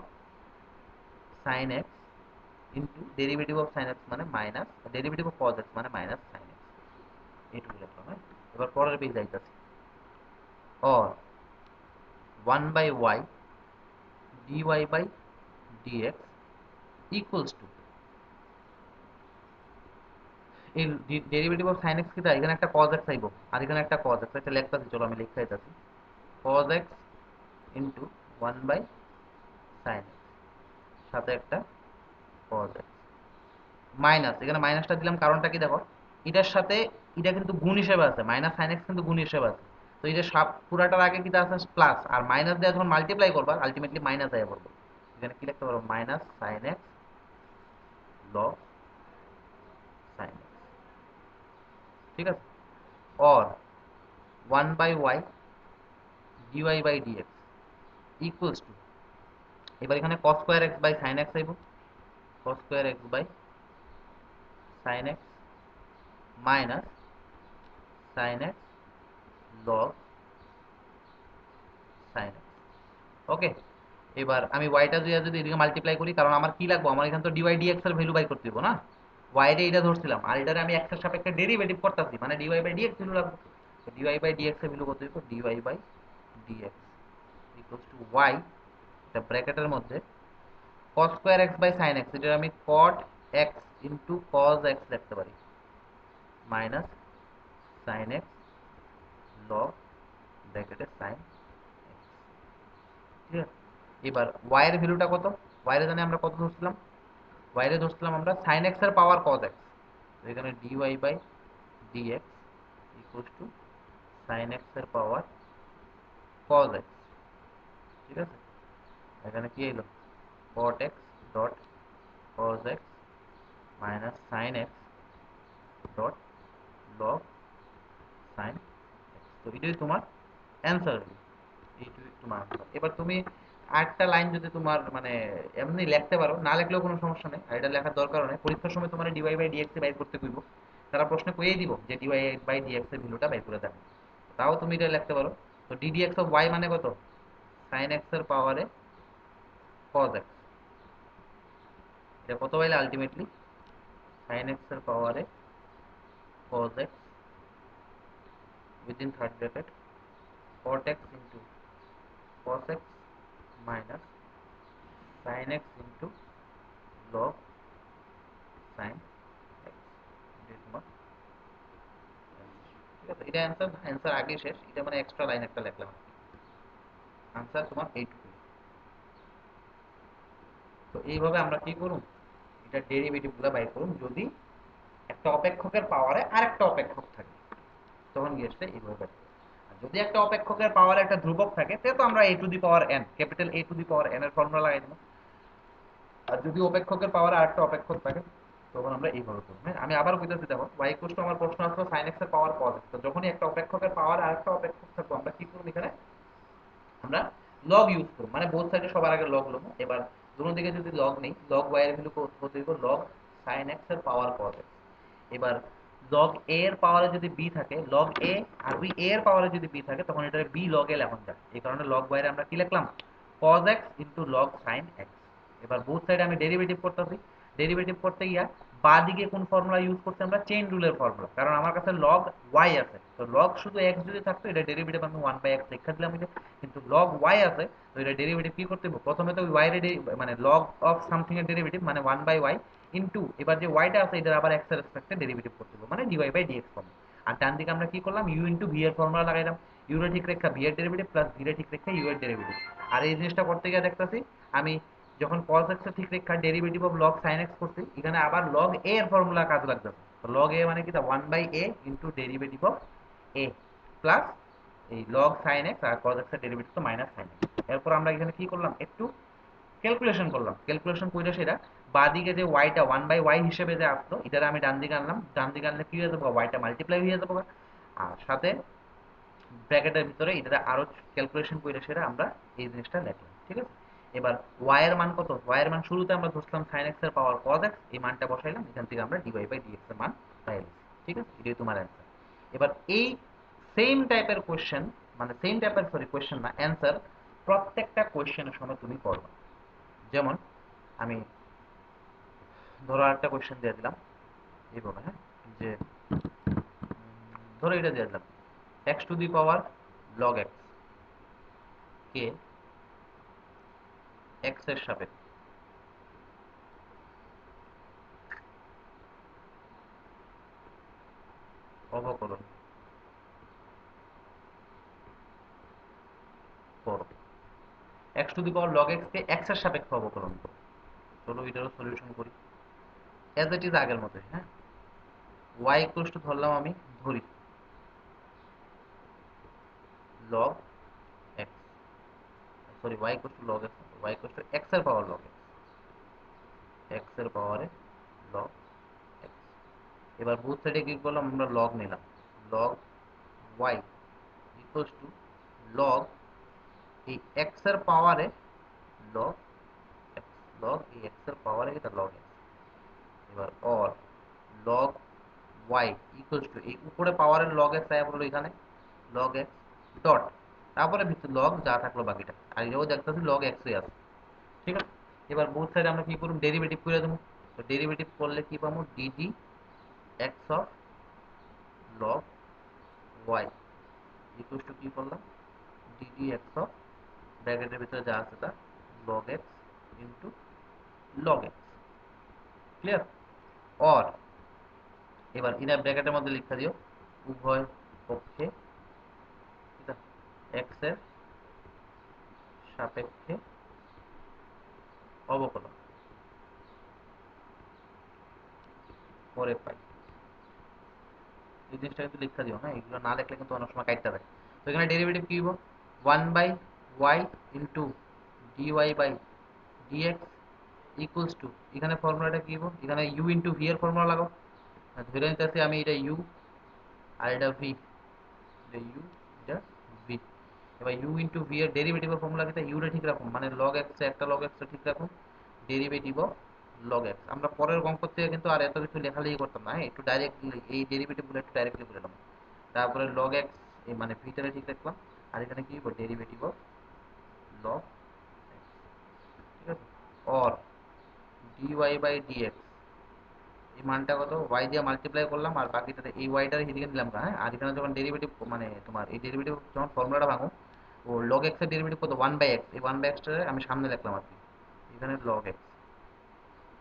sin x into derivative of sin x মানে minus, derivative of cos x মানে মাইনাস sin x। এইটুকু লিখলাম। হ্যাঁ, এবার পরের পেজ যাইতাছি। Or 1/y dy by dx equals to, এই ডেরিভেটিভ অফ sin x কি, এখানে একটা cos x আইবো আর এখানে একটা cos x, এটা লিখতাছি, চলো আমি লিখতে যাইতাছি। cos x into 1/sin x সাথে একটা cos x মাইনাস, এখানে মাইনাসটা দিলাম কারণটা কি দেখো, এটার সাথে এটা কিন্তু গুণ হিসেবে আছে, মাইনাস সাইন এক্স কিন্তু গুণ হিসেবে আছে। তো এই যে সব পুরাটার আগে কি আছে প্লাস, আর মাইনাস দিয়ে যখন মাল্টিপ্লাই করবা আলটিমেটলি মাইনাস আয়া পড়বে। এখানে কি লিখতে পারো, minus sine x log sine x, ঠিক আছে। Or 1/y dy by dx equals to, এবার এখানে cos square x by sin x আইব, cos square x by sin x minus sin x log sin x। Okay, এবার আমি ওয়াইটা যদি এদিকে multiply করি, কারণ আমার কি লাগবে, আমার এখানে তো ডিওয়াই ডিএক্স এর ভ্যালু বাই করতে হবে না, ওয়াই রে এটা ধরছিলাম আর এটারে আমি এক্স এর সাপেক্ষে ডেরিভেটিভ করতেছি, মানে ডিওয়াই বাই ডিএক্স ভ্যালু লাগবে। তো ডিওয়াই বাই ডিএক্স এর ভ্যালু কত হইব, dy by dx equals to y, এটা ব্র্যাকেটের মধ্যে cos square x by sin x, এটা আমি cot x into cos x লিখতে পারি, মাইনাস sin x log ব্র্যাকেটে sin x, ঠিক আছে। এবার y এর ভ্যালুটা কত, y এর জানি আমরা কত ধরছিলাম, y এর ধরছিলাম আমরা sin x এর পাওয়ার cos x, তো এখানে dy by dx equals to sin x এর পাওয়ার cos x, ঠিক আছে। এখানে কি এলো, cot x dot cos x minus sin x dot log sin x, তো এটাই তোমার অ্যান্সার, এইটুকুই তোমার answer। এবার তুমি আরেকটা লাইন যদি তোমার মানে এমনি লিখতে পারো, না লিখলেও কোনো সমস্যা নেই, আর এটা লেখার দরকার নেই, পরীক্ষার সময় তোমার ডিওয়াই বাই ডিএক্স বাইর করতে কইব, তারা প্রশ্নে কইয়ে দিব যে ডিওয়াই বাই ডিএক্স এর ভ্যালুটা বাইর করে দেন, তাও তুমি এটা লিখতে পারো। তো ডিডিএক্স অফ ওয়াই মানে কত, সাইন এক্স এর পাওয়ারে কজ এক্স, এটা কত পাইলে আলটিমেটলি, সাইন এক্স এর পাওয়ারে cos x within third bracket cot x into cos x minus sine x into log sine x, এটাই তোমার answer। ঠিক আছে, এটা অ্যান্সার, অ্যান্সার আগে শেষ, এটা মানে এক্সট্রা লাইন একটা লিখলাম, আনসার তোমার এইটুকু। তো এইভাবে আমরা কি করুন, এটা ডেরিভেটিভ গুলো বাই করুন যদি একটা অপেক্ষকের পাওয়ারে আরেকটা অপেক্ষক থাকে, তখন গিয়ে আসলে এইভাবে বের করব। আর যদি একটা অপেক্ষকের পাওয়ারে একটা ধ্রুবক থাকে, তাহলে তো আমরা A to the power n, capital A to the power n এর ফর্মুলা লাগাই দেব। আর যদি অপেক্ষকের পাওয়ারে আরেকটা অপেক্ষক থাকে, তখন আমরা এইভাবে করব। হ্যাঁ, আমি আবার বুঝাতে যাব, y ইকুয়াল টু, আমার প্রশ্ন আসলো sin x এর পাওয়ার cos x, তো যখনই একটা অপেক্ষকের পাওয়ার আরেকটা অপেক্ষক থাকবে, আমরা কি করব, এখানে আমরা লগ ইউজ করব, মানে বোথ সাইডে সবার আগে লগ লব। এবার দুটো দিকে যদি লগ নেই, লগ y এর ভ্যালু কত হইব, লগ sin x এর পাওয়ার cos x। এবার log a এর পাওয়ারে যদি b থাকে, log a আর ওই a এর পাওয়ারে যদি b থাকে, তখন এটারে b log a লেখা যায়। এই কারণে log y এর আমরা কি লিখলাম, cos x into log sin x। এবার বোথ সাইডে আমি ডেরিভেটিভ করতেছি, ডেরিভেটিভ করতে গিয়া বাঁ দিকে কোন ফর্মুলা ইউজ করছি, আমরা চেইন রুলের ফর্মুলা, কারণ আমার কাছে log y আছে, তো log শুধু x যদি থাকতো, এটা ডেরিভেটিভ আমি 1/x লিখে দিলাম এটা, কিন্তু log y আছে, তো এটা ডেরিভেটিভ কি করতে হবে, প্রথমে তো y এর মানে log অফ সামথিং এর ডেরিভেটিভ মানে 1/y ইনটু, এবার যে ওয়াইটা আছে এটা আবার এক্স এর রেসপেক্টে ডেরিভেটিভ করতে হবে, মানে ডিওয়াই বাই ডিএক্স ফর্ম। আর ডান দিকে আমরা কি করলাম, ইউ ইনটু ভি এর ফর্মুলা লাগাইলাম, ইউ এর ঠিক রেখা ভি এর ডেরিভেটিভ প্লাস ভি এর ঠিক রেখা ইউ এর ডেরিভেটিভ। আর এই জিনিসটা করতে গিয়ে দেখতেছি আমি, যখন cos x এর ঠিক রেখা derivative of log sin x করছি, এখানে আবার log a এর ফর্মুলা কাজ লাগতেছে। তো log a মানে কি, 1/a into derivative of a plus এই log sin x, আর cos x এর ডেরিভেটিভ তো মাইনাস sin x। এরপর আমরা এখানে কি করলাম, একটু ক্যালকুলেশন করলাম, ক্যালকুলেশন করে সেটা বাদিকে যে ওয়াইটা 1/y হিসেবে যে আসলো, এটারে আমি ডান দিকে আনলাম, ডান দিকে আনলে কি হয়ে যাবো, ওয়াইটা মাল্টিপ্লাই হয়ে যাবো, আর সাথে ব্র্যাকেটের ভিতরে এটা আরো ক্যালকুলেশন করে সেটা আমরা এই জিনিসটা লিখলাম, ঠিক আছে। এবার y এর মান কত, y এর মান শুরুতে আমরা ধরছিলাম sin x এর পাওয়ার cos x, এই মানটা বসাইলাম, এখান থেকে আমরা dy বাই dx এর মান পাইলাম, ঠিক আছে, এটাই তোমার অ্যান্সার। এবার এই সেম টাইপের কোশ্চেন, মানে সেম টাইপের সরি কোশ্চেন না, অ্যান্সার প্রত্যেকটা কোশ্চেনের সময় তুমি করবে। যেমন আমি ধরো আরেকটা কোশ্চেন দিয়ে দিলাম এইভাবে, হ্যাঁ, যে ধরো এটা দিয়ে দিলাম x to the power log x K x এর সাপেক্ষে অবকলন করো। X to the power log x K x এর সাপেক্ষে অবকলন করো। চলো এটারও সলিউশন করি অ্যাজ ইট ইজ আগের মতোই। হ্যাঁ, ওয়াই ইকুয়ালস টু ধরলাম আমি, ধরি log x, sorry y equals to log x, y equals to x এর পাওয়ার লগ এক্স, এক্স এর পাওয়ারে লগ এক্স। এবার বুথ সাইডে কি করলাম আমরা, লগ নিলাম, log y equals to log এই এক্স এর পাওয়ারে লগ এক্স, লগ এই এক্স এর পাওয়ারে এটা লগ এক্স। এবার or log y equals to এই উপরে পাওয়ারের লগ এক্স আয়া পড়লো এখানে লগ এক্স ডট, তারপরে ভিতরে লগ যা থাকলো বাকিটা, আর এটাও দেখতেছি লগ এক্সই আছে। ঠিক আছে, এবার বোথ সাইডে আমরা কি করব, ডেরিভেটিভ করে দেবো। তো ডেরিভেটিভ করলে কি পাবো, d d x of log y equals to কি করলাম, ডিডি এক্স অফ ব্র্যাকেটের ভিতরে যা আছে তা log x into log x. Clear? Or এবার ইনার ব্র্যাকেটের মধ্যে লিখা দিও উভয় পক্ষে এক্স এর সাপেক্ষে অবকলন করে পাই। এই জিনিসটা কিন্তু লিখা দিও, হ্যাঁ, এগুলো না লিখলে কিন্তু অনেক সময় কাটতে যায়। তো এখানে ডেরিভেটিভ কি হইব, one by y into d y by dx equals to, এখানে ফর্মুলাটা কি হইব, এখানে ইউ ইন্টু ভি এর ফর্মুলা লাগাও। ধরে নিতেছি আমি এটা ইউ আর এটা ভি, এটা ইউ এটা ভি। এবার ইউ ইন্টু ভি এর ডেরিভেটিভের ফর্মুলা কিটা, ইউটা ঠিক রাখুন, মানে লগ এক্স একটা লগ এক্স ঠিক রাখুন, ডেরিভেটিভ অফ লগ এক্স। আমরা পরের অঙ্ক থেকে কিন্তু আর এত কিছু লেখালেখি করতাম না, হ্যাঁ, একটু ডাইরেক্ট এই ডেরিভেটিভ গুলো একটু ডাইরেক্টলি বলে দিলাম। তারপরে লগ এক্স এই মানে ভিতরে ঠিক রাখলাম, আর এখানে কি হবে, ডেরিভেটিভ অফ লগ এক্স। ঠিক আছে, অর ডিওয়াই বাই ডিএক্স, এই মানটা কত, ওয়াই দিয়ে মাল্টিপ্লাই করলাম আর বাকিটা এই ওয়াইটার এদিকে নিলাম না, হ্যাঁ, আর এখানে যখন ডেরিভেটিভ মানে তোমার এই ডেরিভেটিভ যখন ফর্মুলাটা ভাঙো, ও লগ এক্স এর ডেরিভেটিভ কত, ওয়ান বাই এক্স, এই ওয়ান বাই এক্সটা আমি সামনে লিখলাম আর কি, এখানে লগ এক্স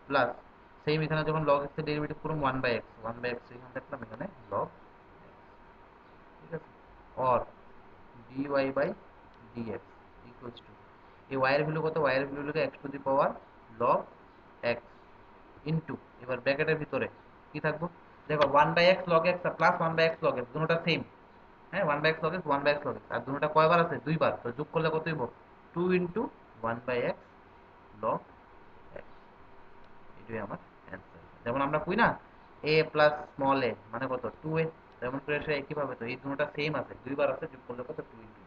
প্লাস সেম এখানে যখন লগ এক্স এর ডেরিভেটিভ করুন one by x, one by x এখানে লিখলাম, এখানে লগ। ঠিক আছে, or dy by dx equals to এই y এর ভ্যালু কত, y এর ভ্যালু হলো x to the power log x into, এবার ব্র্যাকেটের ভিতরে কি থাকবো, দেখো 1 by x log x plus 1 by x log x দুটোটা সেম। হ্যাঁ, 1 by x log x 1 by x log x, আর দুটোটা কয়বার আছে, দুইবার, তো যোগ করলে কত হইব, 2 into 1 by x log x। এটাই আমার অ্যান্সার। যেমন আমরা কই না a প্লাস স্মল a মানে কত 2a, তেমন করে সে একইভাবে, তো এই দুটোটা সেম আছে, দুইবার আছে, যোগ করলে কত 2 ইনটু।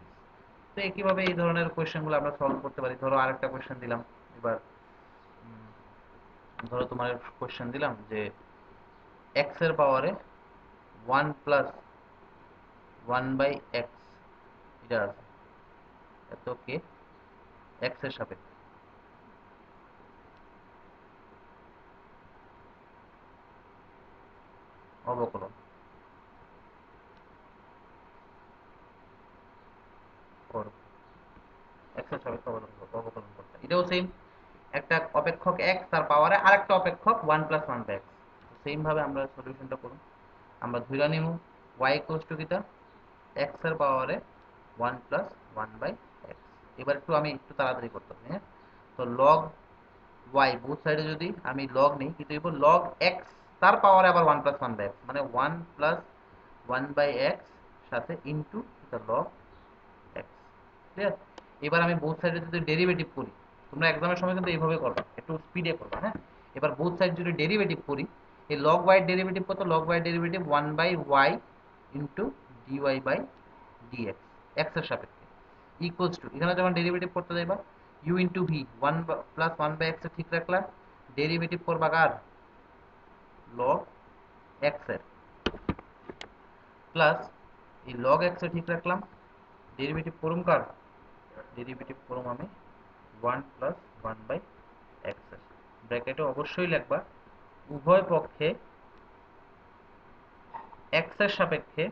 তো একইভাবে এই ধরনের কোয়েশ্চেনগুলো আমরা সলভ করতে পারি। ধরো আরেকটা কোয়েশ্চেন দিলাম এবার, ধরো তোমার কোয়েশ্চেন দিলাম যে এক্স এর পাওয়ারে one plus one by x, এটা আছে এত কে এক্স এর সাপেক্ষে অবকলন করো, এক্স এর সাপেক্ষে অবকলন করতে, এটাও সেম, একটা অপেক্ষক এক্স তার পাওয়ারে আরেকটা অপেক্ষক one plus one by x. Same ভাবে আমরা সলিউশনটা করুন, আমরা ধরে নিব ওয়াই ইকুয়ালস টু কিটা এক্স এর পাওয়ারে one plus one by x. এবার একটু আমি একটু তাড়াতাড়ি করতে হবে, হ্যাঁ, তো লগ ওয়াই বুথ সাইডে যদি আমি লগ নিই কিন্তু এবার লগ এক্স তার পাওয়ারে আবার one plus one by x, মানে one plus one by x সাথে ইন্টু লগ এক্স। ক্লিয়ার? এবার আমি বোথ সাইডে যদি ডেরিভেটিভ করি, তোমরা এক্সামের সময় কিন্তু এইভাবে করবা, একটু স্পিডে করবা, হ্যাঁ। এবার বোথ সাইড যদি ডেরিভেটিভ করি, এই লগ ওয়াই ডেরিভেটিভ কত, log y derivative one by y into d y by d x x এর সাপেক্ষে ইকুয়ালস টু, এখানে যখন ডেরিভেটিভ করতে যাইবা u into v one plus one by x ঠিক রাখলা, ডেরিভেটিভ করবা কার, লগ এক্স এর, প্লাস এই লগ এক্স এর ঠিক রাখলাম, ডেরিভেটিভ করুম কার, ডেরিভেটিভ করুম আমি one plus one by x এর, ব্র্যাকেটে অবশ্যই লিখবা উভয় পক্ষে এক্স এর সাপেক্ষে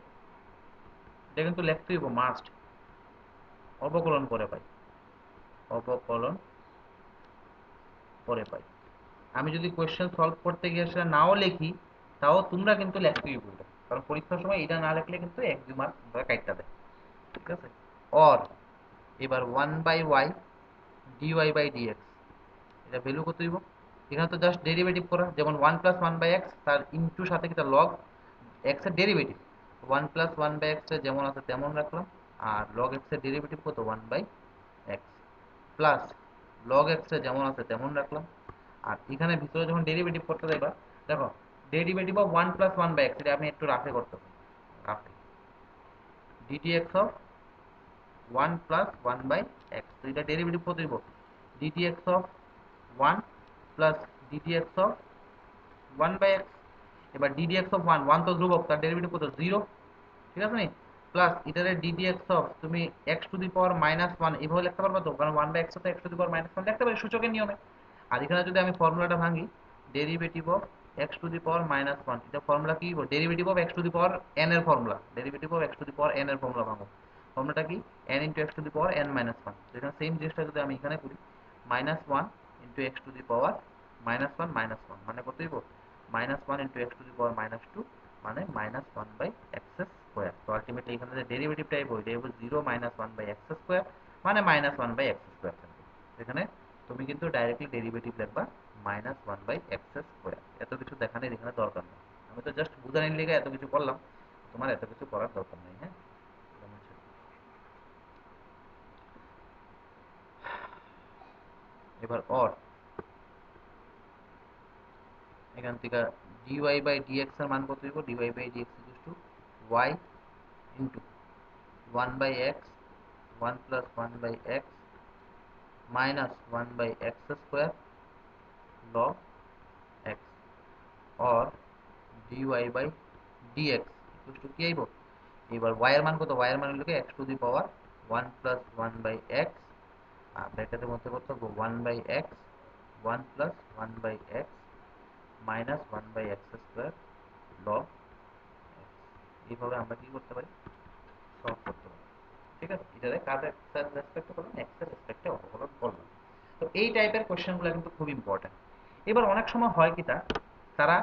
এটা কিন্তু লিখতেই হবে মাস্ট, অবকলন করে পাই, অবকলন করে পাই। আমি যদি কোয়েশ্চেন সলভ করতে গিয়ে সেটা নাও লিখি, তাও তোমরা কিন্তু লিখতেই হবে এটা, কারণ পরীক্ষার সময় এটা না লিখলে কিন্তু 1-2 মার্ক তোমরা কাইটটা দেয়। ঠিক আছে। অর এবার 1/y dy/dx, এটা ভ্যালু কত হইব? এখানে তো জাস্ট ডেরিভেটিভ করা, যেমন 1 + 1/x তার ইনটু সাথে কি তার লগ x এর ডেরিভেটিভ, 1 + 1/x এ যেমন আছে তেমন রাখলাম, আর log x এর ডেরিভেটিভ কত 1/x, প্লাস log x এ যেমন আছে তেমন রাখলাম। আর এখানে ভিতরে যখন ডেরিভেটিভ করতে যাইবা, দেখো ডেরিভেটিভ অফ 1 + 1/x, এটা আপনি একটু রাফে করতে পারেন, রাফে dtx অফ 1 + 1/x, তো এটা ডেরিভেটিভ কত হইব dtx of 1 plus dtx of 1/x। এবার ddx অফ 1, 1 তো ধ্রুবক, তার ডেরিভেটিভ কত 0, ঠিক আছে নি? প্লাস এটারে ddx অফ তুমি x⁻−1 এইভাবে লিখতে পারবা তো, কারণ 1/x তো x⁻−1 লিখতে পারি সূচকের নিয়মে। আর এখানে যদি আমি ফর্মুলাটা ভাঙি, ডেরিভেটিভ অফ x⁻−1, এটা ফর্মুলা কি? ডেরিভেটিভ অফ xn এর ফর্মুলা, ডেরিভেটিভ অফ xn এর ফর্মুলা ভাঙো। ফর্মুলাটা কি? n × x⁻n−1। এখানে সেম জিনিসটা যদি আমি এখানে করি, -1 × x⁻−1 -1 মানে কত হইব? -1 × x⁻², মানে -1/x²। তো আলটিমেটলি এখানে যে ডেরিভেটিভটা আইব, এটা হইব 0 -1/x², মানে -1/x²। এখানে তুমি কিন্তু ডাইরেক্টলি ডেরিভেটিভ লিখবা -1/x²। এত কিছু দেখানোর এখানে দরকার নেই, আমি তো জাস্ট বুঝানোর লিগে এত কিছু করলাম, তোমার এত কিছু করার দরকার নেই। হ্যাঁ, এবার অর এখান থেকে dy/dx এর মান কত হইব? dy/dx y into 1/x, 1 + 1/x minus 1/x² log x, or dy/dx কি আইব? এবার y এর মান কত? y এর মান হলো x⁻1 + 1/x, আর ব্র্যাকেটের মধ্যে কত থাকবে 1/x, 1 + 1/x minus 1/x² log x। এইভাবে আমরা কি করতে পারি? সলভ করতে পারি। ঠিক আছে, এটারে কাদের রেসপেক্টে করলাম? এক্স এর রেসপেক্টে অবকলন করলাম। তো এই টাইপের কোশ্চেনগুলো কিন্তু খুব ইম্পর্টেন্ট। এবার অনেক সময় হয় কি, তারা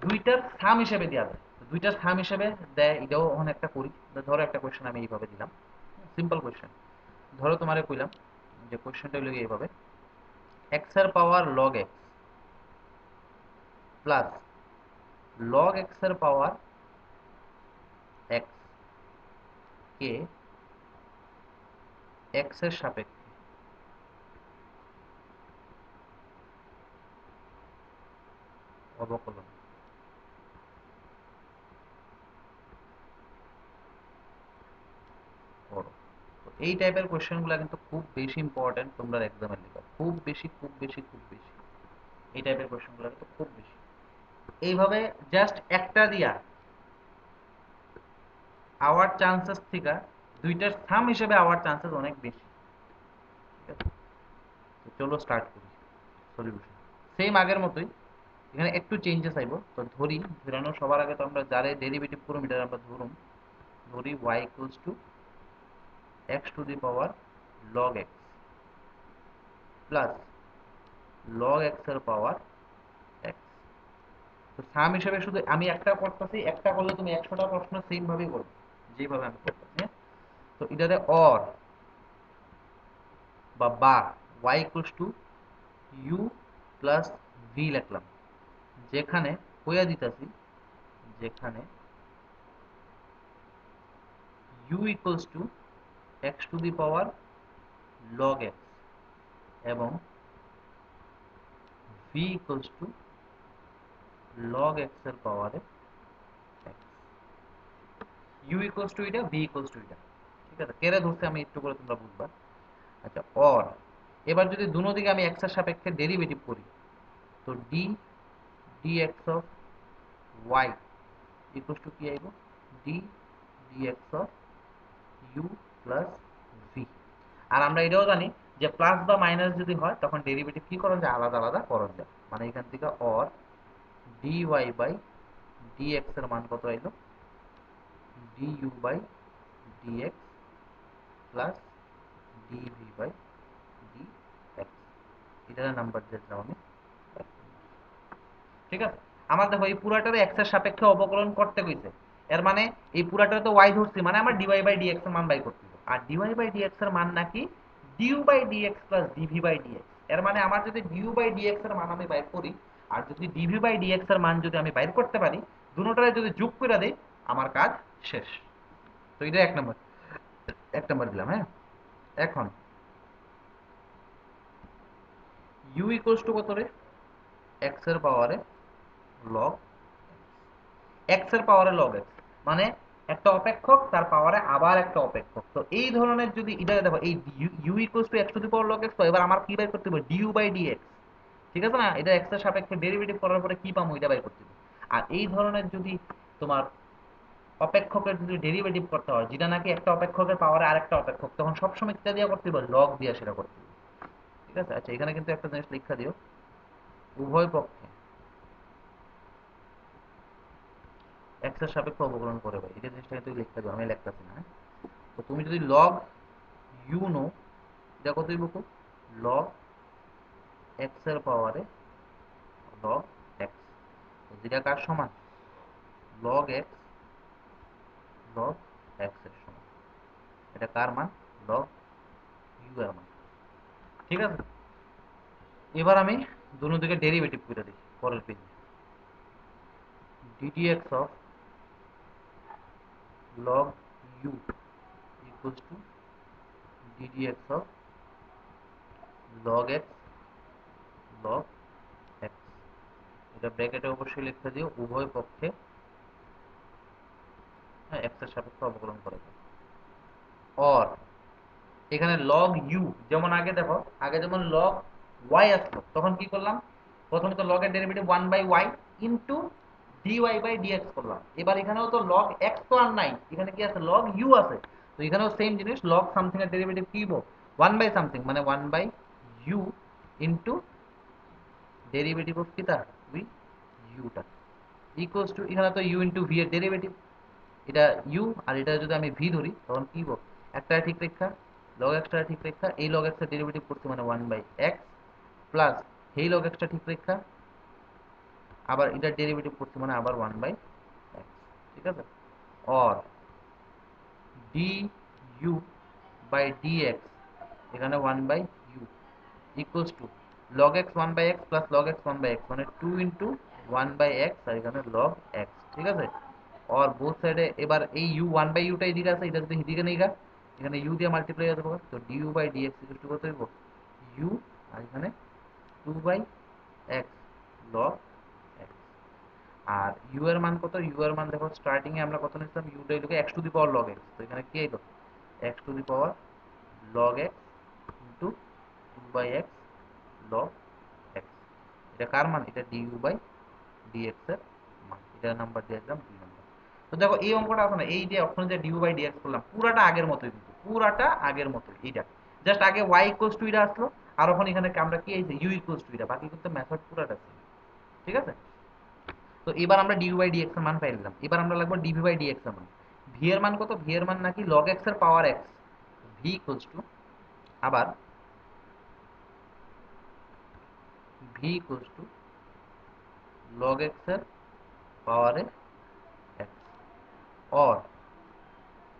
দুইটার সাম হিসেবে দেওয়া যায়, দুইটার সাম হিসেবে দেয়, এটাও অনেক একটা করি। ধরো একটা কোশ্চেন আমি এইভাবে দিলাম, সিম্পল কোশ্চেন। ধরো তোমারে কইলাম যে কোশ্চেনটা হলো এইভাবে, এক্স এর power log x plus log x এর পাওয়ার এক্স কে এক্স এর সাপেক্ষে অবকলন করো। তো এই টাইপের কোশ্চেনগুলো কিন্তু খুব বেশি ইম্পর্টেন্ট তোমরা এক্সামের লিখা, খুব বেশি খুব বেশি খুব বেশি। এই টাইপের কোশ্চেনগুলো কিন্তু খুব বেশি। এইভাবে জাস্ট একটা দিয়া আওয়ার চান্সেস থেকে দুইটার সাম হিসেবে আওয়ার চান্সেস অনেক বেশি। ঠিক আছে, তো চলো স্টার্ট করি সলিউশন। সেম আগের মতোই, এখানে একটু চেঞ্জেস আইব। তো ধরি, ধরানো সবার আগে তো আমরা যারে ডেরিভেটিভ করব এটা আমরা ধরি y x⁻, log x plus log x এর পাওয়ার x। তো সাম হিসেবে শুধু আমি একটা করতেছি, একটা করলে তুমি 100টা প্রশ্ন সেম ভাবেই করবে, যেভাবে আমি করতেছি। হ্যাঁ, তো এটাতে অর বা y u প্লাস v লিখলাম, যেখানে কইয়া দিতেছি, যেখানে u x⁻, log x এবং v log x এর পাওয়ারে x। u এটা, v এটা। ঠিক আছে, কেড়ে ধরছে আমি একটু করে তোমরা বুঝবা। আচ্ছা, অর এবার যদি দুনো দিকে আমি x এর সাপেক্ষে ডেরিভেটিভ করি, তো dx অফ y কি আইব? dx of u plus v। আর আমরা এটাও জানি যে প্লাস বা মাইনাস যদি হয় তখন ডেরিভেটিভ কি করা যায়? আলাদা আলাদা করা যায়। মানে এখান থেকে অর dy/dx এর মান কত আইলো? du/v dx plus dv by dx, এটা নাম্বার দিয়েছিলাম আমি। ঠিক আছে, আমার দেখো এই পুরাটারে x এর সাপেক্ষে অবকলন করতে কইছে, এর মানে এই পুরাটা তো y ধরছি, মানে আমার dy বাই dx এর মান বাই করতে হবে, আর dy বাই dx এর মান নাকি du by dx plus dv by dx। এর মানে আমার যদি du বাই dx এর মান আমি বাইর করি, আর যদি dv বাই dx এর মান যদি আমি বাইর করতে পারি, দুটোটারে যদি যোগ করে দেই, আমার কাজ শেষ। তো এটা এক নম্বর, এক নম্বর দিলাম। হ্যাঁ, এখন u ইকুয়ালস টু কত রে, x এর পাওয়ারে log x এর পাওয়ারে log x, মানে একটা অপেক্ষক তার পাওয়ারে আবার একটা অপেক্ষক। তো এই ধরনের যদি এটা দেখো, এই u equals to x to the power log x, তো এবার আমার কি বের করতে হবে, du বাই dx। ঠিক আছে না, এটা x এর সাপেক্ষে ডেরিভেটিভ করার পরে কি পাবো এটা বের করতে হবে। আর এই ধরনের যদি তোমার অপেক্ষকের যদি ডেরিভেটিভ করতে হয়, যেটা নাকি একটা অপেক্ষকের পাওয়ারে আরেকটা অপেক্ষক, তখন সবসময় কিটা দিয়ে করতে হবে, log দিয়ে সেটা করতে হবে। ঠিক আছে, আচ্ছা এখানে কিন্তু একটা জিনিস লিখা দিও, উভয় পক্ষে x এর সাপেক্ষে অবকলন করে ভাই, এটা জিনিসটা কিন্তু লিখতে দিও, আমি লিখতেছি না। হ্যাঁ? তো তুমি যদি log u নো, এটা কতই বকো, log x এর পাওয়ারে log x, তো যেটা কার সমান, log x log x এর সমান, এটা কার মান, log u এর মান। ঠিক আছে, এবার আমি দুটো দিকে ডেরিভেটিভ করে দিই পরের পেজে, ddx of log u equals to ddx of log x log x, এটা ব্র্যাকেটে অবশ্যই লিখতে দিও, উভয় পক্ষে x এর সাপেক্ষে অবকলন করে দাও। অর এখানে log u, যেমন আগে দেখো, আগে যেমন log y আসলো, তখন কি করলাম, প্রথমে তো log এর derivative 1 by y into dy by dx করলাম। এবার এখানেও তো log x তো আর নাই, এখানে কি আছে, log u আছে। তো এখানেও সেম জিনিস, log সামথিং এর ডেরিভেটিভ কি হবো, 1 বাই সামথিং, মানে 1 by u into derivative of কিটা, উই ইউটা, ইকুয়ালস টু, এখানে তো u ইনটু v এর ডেরিভেটিভ, এটা u, আর এটা যদি আমি v ধরি তখন কি হবো, একটা ঠিক রেখা log x টা ঠিক রেখা, এই log x এর ডেরিভেটিভ করতে মানে 1 বাই x প্লাস এই log x টা ঠিক রেখা, আবার এটার ডেরিভেটিভ করতে মানে আবার 1 বাই x। ঠিক আছে, অর du বাই dx, এখানে 1 by u equals to log x 1 by x plus log x 1 by x, মানে 2 ইন্টু 1 বাই x, আর এখানে log x। ঠিক আছে, और बोथ साइडে এবার এই u 1 বাই u টা এদিকে আছে, এটা যদি এদিকে নেই গা, এখানে u দিয়ে মাল্টিপ্লাই হয়ে যাবে, তো du by dx equal to কত হইব, u, আর এখানে 2 বাই x log x। আর u এর মান কত, u এর মান দেখো স্টার্টিং এ আমরা কত নিছিলাম, u টা এদিকে x to the power log x, তো এখানে কি আইলো, x to the power log x into 2 by x log x, এটা কার মান, এটা du বাই dx এর মান, এটা নাম্বার দিয়ে দিলাম 2 নাম্বার। তো দেখো এই অঙ্কটা আছে না, এই যে অপশন যে du বাই dx করলাম, পুরাটা আগের মতোই, কিন্তু পুরাটা আগের মতোই, এইটা জাস্ট আগে y ইকুয়ালস টু এটা আসলো, আর এখন এখানে আমরা কি এই u ইকুয়ালস টু এটা, বাকি কিন্তু মেথড পুরাটা আছে। ঠিক আছে, তো এবার আমরা du বাই dx এর মান পাই দিলাম, এবার আমরা লাগবো dv বাই dx এর মান। v এর মান কত, v এর মান নাকি log x এর power x, v equals two, আবার v equals to log x এর পাওয়ারে x, or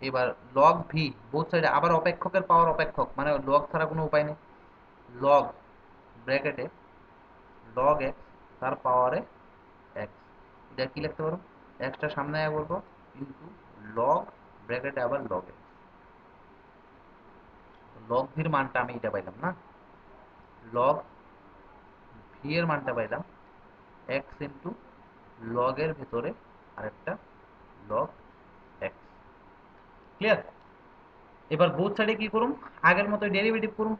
এবার log v, বোথ সাইডে আবার অপেক্ষকের পাওয়ার অপেক্ষক, মানে log ছাড়া কোনো উপায় নেই, log ব্র্যাকেটে log x তার পাওয়ারে x, এটা কি লিখতে পারো, x টা সামনে আগে বলবো কিন্তু log ব্র্যাকেটে আবার log x, log v এর মানটা আমি এটা পাইলাম না, log v এর মানটা পাইলাম x ইনটু log এর ভিতরে আরেকটা log x। ক্লিয়ার, এবার বোথ সাইডে কি করুম, আগের মতো ডেরিভেটিভ করুম,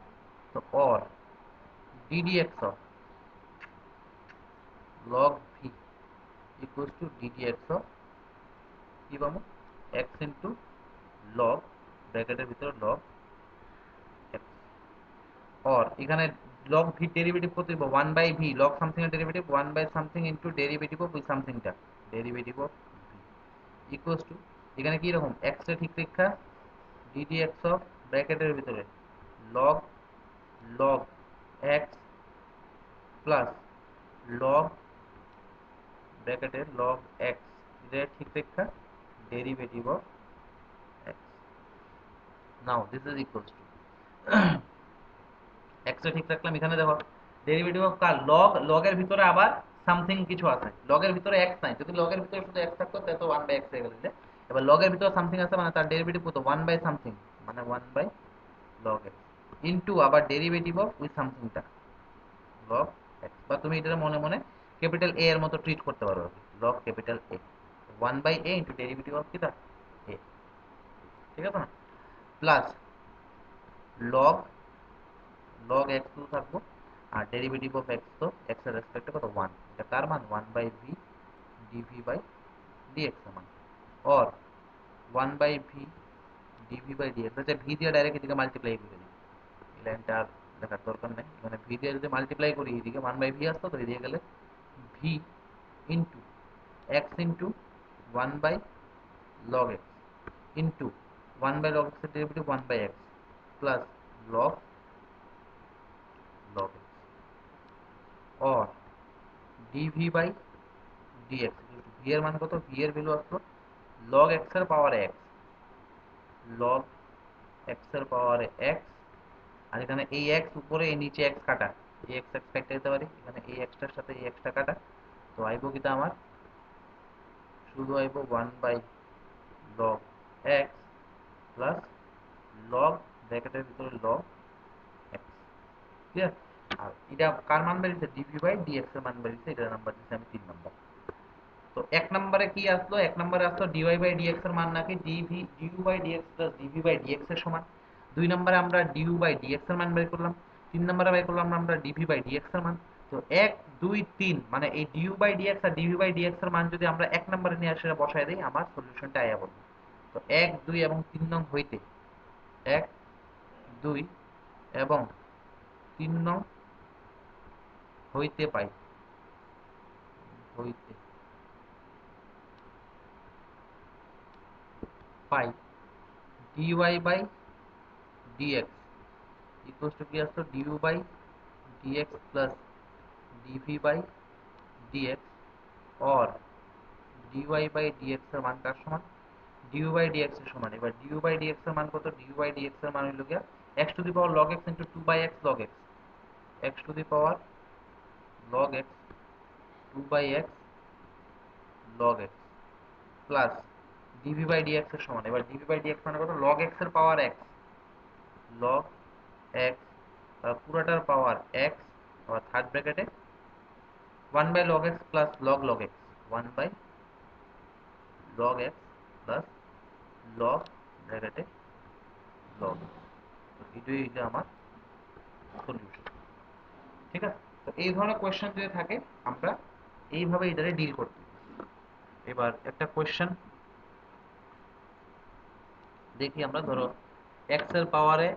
তো or ddx of log v equals to ddx of কি পাবো, x into log ব্র্যাকেটের ভিতরে log x, or এখানে log v ডেরিভেটিভ করতে দিব 1 বাই v, log সামথিং এর derivative 1 by something into derivative of ওই সামথিংটা, derivative of v equals to, এখানে কি রকম x এর ঠিক রেখা, ddx অফ ব্র্যাকেটের ভিতরে log log x plus log ব্র্যাকেটের log x এটা ঠিক রেখা derivative of x। Now this is equals to x টা ঠিক রাখলাম, এখানে দেখো ডেরিভেটিভ অফ কার log log এর ভিতরে আবার সামথিং কিছু আছে, log এর ভিতরে x নাই, যদি log এর ভিতরে শুধু x থাকতো তাহলে তো 1/x হয়ে গেল। এবার log এর ভিতরে সামথিং আছে মানে তার ডেরিভেটিভ কত 1 বাই সামথিং, মানে 1/log x ইনটু আবার ডেরিভেটিভ অফ ওই সামথিংটা log x, বা তুমি এটা মনে মনে ক্যাপিটাল A এর মতো ট্রিট করতে পারো আর কি, log capital A 1/a into derivative of কিটা a, ঠিক আছে না, প্লাস log log x তো থাকবো, আর ডেরিভেটিভ অফ x তো x এর রেসপেক্টে কত 1, এটা কার মান 1/v dv বাই dx এর মান, or 1/v dv by dx, আচ্ছা v দিয়ে ডাইরেক্ট এদিকে মাল্টিপ্লাই করে দিই, এই লাইনটা আর দেখার দরকার নেই, এখানে v দিয়ে যদি মাল্টিপ্লাই করি এদিকে 1/v আসতো তো এদিকে গেলে v into x into 1/log x into 1/log x এর derivative 1/x plus log log x or dv by dx, v এর মান কত, v এর ভ্যালু আসলো log x এর পাওয়ারে x, log x এর পাওয়ারে x, আর এখানে এই x উপরে এই নিচে x কাটা, এই x x কাটতে দিতে পারি, এখানে এই x টার সাথে এই x টা কাটা, তো আইবো কিটা আমার শুধু আইবো 1/log x প্লাস log ব্র্যাকেটের ভিতরে log x, ঠিক আছে। আর এটা কার মান বেরিয়েছে dv বাই dx এর মান বেরিয়েছে, এটা নাম্বার দিচ্ছি আমি 3 নাম্বার। তো এক নম্বরে কি আসলো, এক নম্বরে আসলো dy বাই dx এর মান নাকি du by dx plus dv by dx এর সমান, দুই নম্বরে আমরা du বাই dx এর মান বের করলাম, তিন নম্বরে বের করলাম আমরা dv বাই dx এর মান। তো 1 2 3 মানে এই du বাই dx আর dv বাই dx এর মান যদি আমরা এক নম্বরে নিয়ে আসে বসায় দেই, আমার সলিউশনটা আয়া বলবো। তো 1 2 এবং 3 নং হইতে 1 2 এবং 3 নং হইতে পাই, হইতে পাই dy by dx equals to কি আসতো du by dx plus dv by dx, or dy by dx এর মান কার সমান du বাই dx এর সমান। এবার du বাই dx এর মান কত, du বাই dx এর মান হলো গিয়া x to the power log x into 2/x log x, x to the power log x 2/x log x plus dv by dx এর সমান, এবার dv বাই dx মানে কত log x এর পাওয়ার x, log x পুরাটার power x, আবার third ব্র্যাকেটে 1/log x plus log x, 1/log x plus log ব্র্যাকেটে log x, তো এটাই এটা আমার সলিউশন, ঠিক আছে। তো এই ধরনের কোয়েশ্চেন যদি থাকে আমরা এইভাবে এটারে ডিল করতে। এবার একটা কোয়েশ্চেন দেখি আমরা, ধরো x এর পাওয়ারে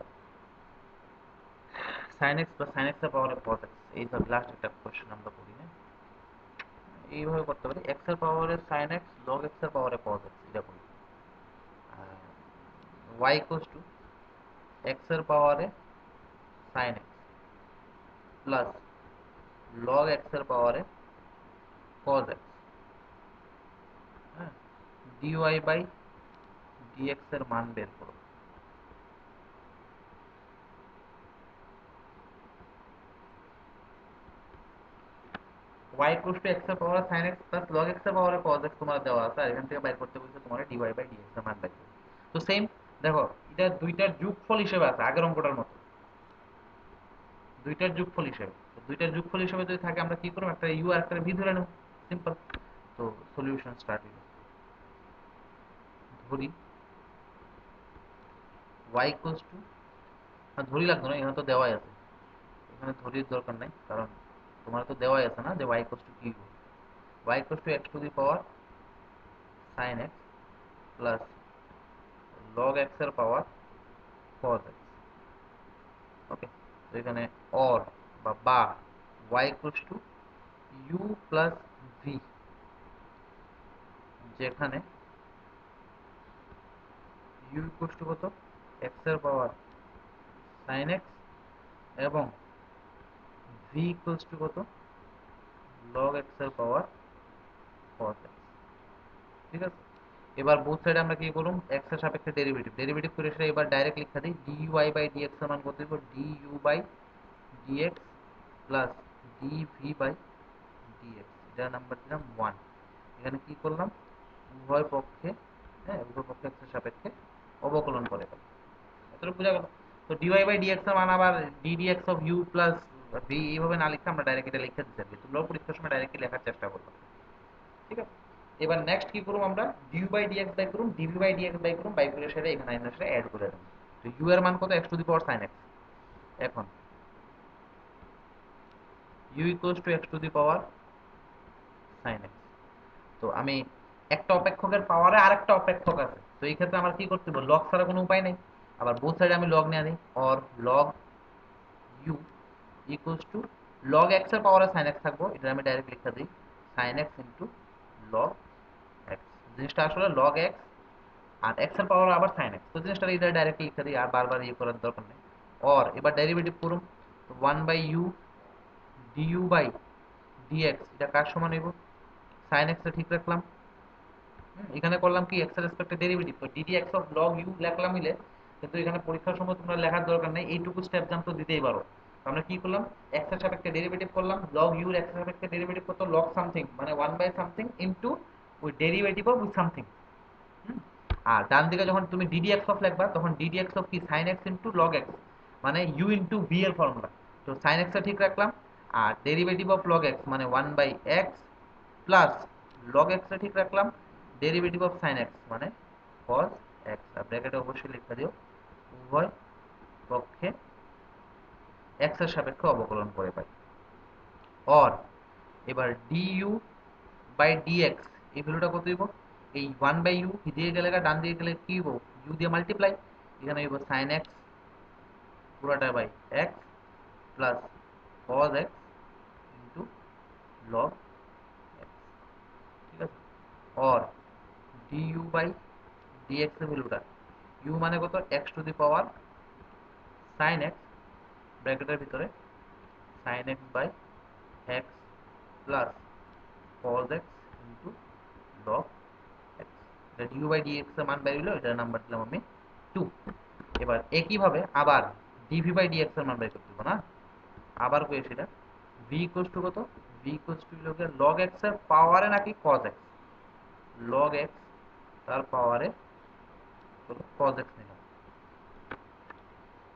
sin x plus sin x এর পাওয়ারে cos x, এইভাবে লাস্ট একটা কোয়েশ্চেন আমরা করি না, এইভাবে করতে পারি x এর পাওয়ারে sin x log x এর পাওয়ারে cos x, এটা করি y ইকুয়ালস টু x এর পাওয়ারে sin x plus log x এর পাওয়ারে cos x, হ্যাঁ, dy বাই dx এর মান বের করো। y ইকুয়ালস টু x এর পাওয়ারে sin x plus log x এর পাওয়ারে cos x তোমার দেওয়া আছে, আর এখান থেকে বাইর করতে বলছে তোমার dy বাই dx এর মান বাইর করো। তো সেম দেখো এটা দুইটার যোগফল হিসেবে আছে আগের অঙ্কটার মতো, দুইটার যোগফল হিসেবে, তো দুইটার যোগফল হিসেবে যদি থাকে আমরা কি করব, একটা u আর একটা v ধরে নেব, সিম্পল। তো সলিউশন স্টার্ট হলো, ধরি y ইকুয়ালস টু, ধরি লাগতো না, এখানে তো দেওয়াই আছে, এখানে ধরির দরকার নাই, কারণ তোমার তো দেওয়াই আছে না যে y ইকুয়ালস টু কি, y equals to x to the power sin x plus log x এর পাওয়ার cos x, ওকে। তো এখানে or বা y equals two u plus v, যেখানে u ইকুয়ালস টু কত এক্স এর পাওয়ার সাইন এক্স এবং V equals to কত log x এর পাওয়ার কস এক্স। ঠিক আছে, এবার বোথ সাইডে আমরা কি করলাম এক্স এর সাপেক্ষে ডেরিভেটিভ ডেরিভেটিভ করে সেটা এবার ডাইরেক্ট লিখে দিই d y by d x সমান কত দিব d u by d x plus d v by d x, এটা নাম্বার দিলাম 1। এখানে কি করলাম উভয় পক্ষে, হ্যাঁ উভয় পক্ষে এক্স এর সাপেক্ষে অবকলন করে গেল, এতটুকু বোঝা গেল। তো ডিওয়াই বাই ডিএক্স এর মান আবার d d x of u plus v এইভাবে না লিখে আমরা ডাইরেক্ট এটা লিখে দিতে পারি, তোমরাও পরীক্ষার সময় ডাইরেক্টলি লেখার চেষ্টা করবে। ঠিক আছে, এবার নেক্সট কি করব আমরা ডিউ বাই ডিএক্স বাই করুন ডিভি বাই ডিএক্স বাই করুন বাই করে সেটা এখানে এসে অ্যাড করে দেব। তো ইউ এর মান কত x to the power sine x, এখন u equals to x to the power sine x. তো আমি একটা অপেক্ষকের পাওয়ারে আরেকটা অপেক্ষক আছে, তো এই ক্ষেত্রে আমার কি করতে হবে লগ ছাড়া কোনো উপায় নেই, আবার বোথ সাইডে আমি লগ নিয়ে নিই or log u equals to log x এর পাওয়ারে সাইন এক্স থাকবো, এটা আমি ডাইরেক্ট লিখে দিই sine x into log x. জিনিসটা আসলে লগ এক্স আর এক্স এর পাওয়ার আবার সাইন এক্স, তো জিনিসটা এটা ডাইরেক্ট লিখে দিই আর বারবার ইয়ে করার দরকার নেই। অর এবার ডেরিভেটিভ করুন 1 by u d u by d x, এটা কার সমান হইব সাইন এক্স এ ঠিক রাখলাম। এখানে করলাম কি এক্স এর রেসপেক্টে ডেরিভেটিভ, তো d d x of log u লেখলাম মিলে, কিন্তু এখানে পরীক্ষার সময় তোমরা লেখার দরকার নেই, এইটুকু স্টেপ জাম্প তো দিতেই পারো। তো আমরা কি করলাম এক্স এর সাপেক্ষে ডেরিভেটিভ করলাম লগ ইউ এর এক্স এর সাপেক্ষে ডেরিভেটিভ কত লগ সামথিং মানে 1 by something into we derivative of with something. আর ডান দিকে যখন তুমি ডিডি এক্স অফ লিখবা তখন ডিডি এক্স অফ কি sine x into log x মানে ইউ ইনটু ভি এর ফর্মুলা, তো সাইন এক্স টা ঠিক রাখলাম আর ডেরিভেটিভ অফ লগ এক্স মানে 1 by x plus log x টা ঠিক রাখলাম ডেরিভেটিভ অফ সাইন এক্স মানে cos এক্স, আর ব্র্যাকেটে অবশ্যই লিখে দিও উভয় পক্ষে এক্স এর সাপেক্ষে অবকলন করে পাই। অর এবার ডিইউ বাই ডিএক্স এই ভ্যালুটা কত হইব এই 1 বাই ইউ দিয়ে গেলে ডান দিকে গেলে কি হইব ইউ দিয়ে মাল্টিপ্লাই, এখানে হইব sin x পুরাটা by x plus cos x into log x। ঠিক আছে, অর du বাই dx এর ভ্যালুটা u মানে কত x to the power sin x ব্র্যাকেটের ভিতরে sin x by x plus cos x into log x। এটা du বাই dx এর মান বের হলো, এটার নাম্বার দিলাম আমি 2। এবার একইভাবে আবার dv বাই dx এর মান বের করতে হবে না, আবার কই সেটা v ইকুয়ালস টু কত v equals to log x এর পাওয়ারে নাকি cos x, log x তার পাওয়ারে cos x নিলাম।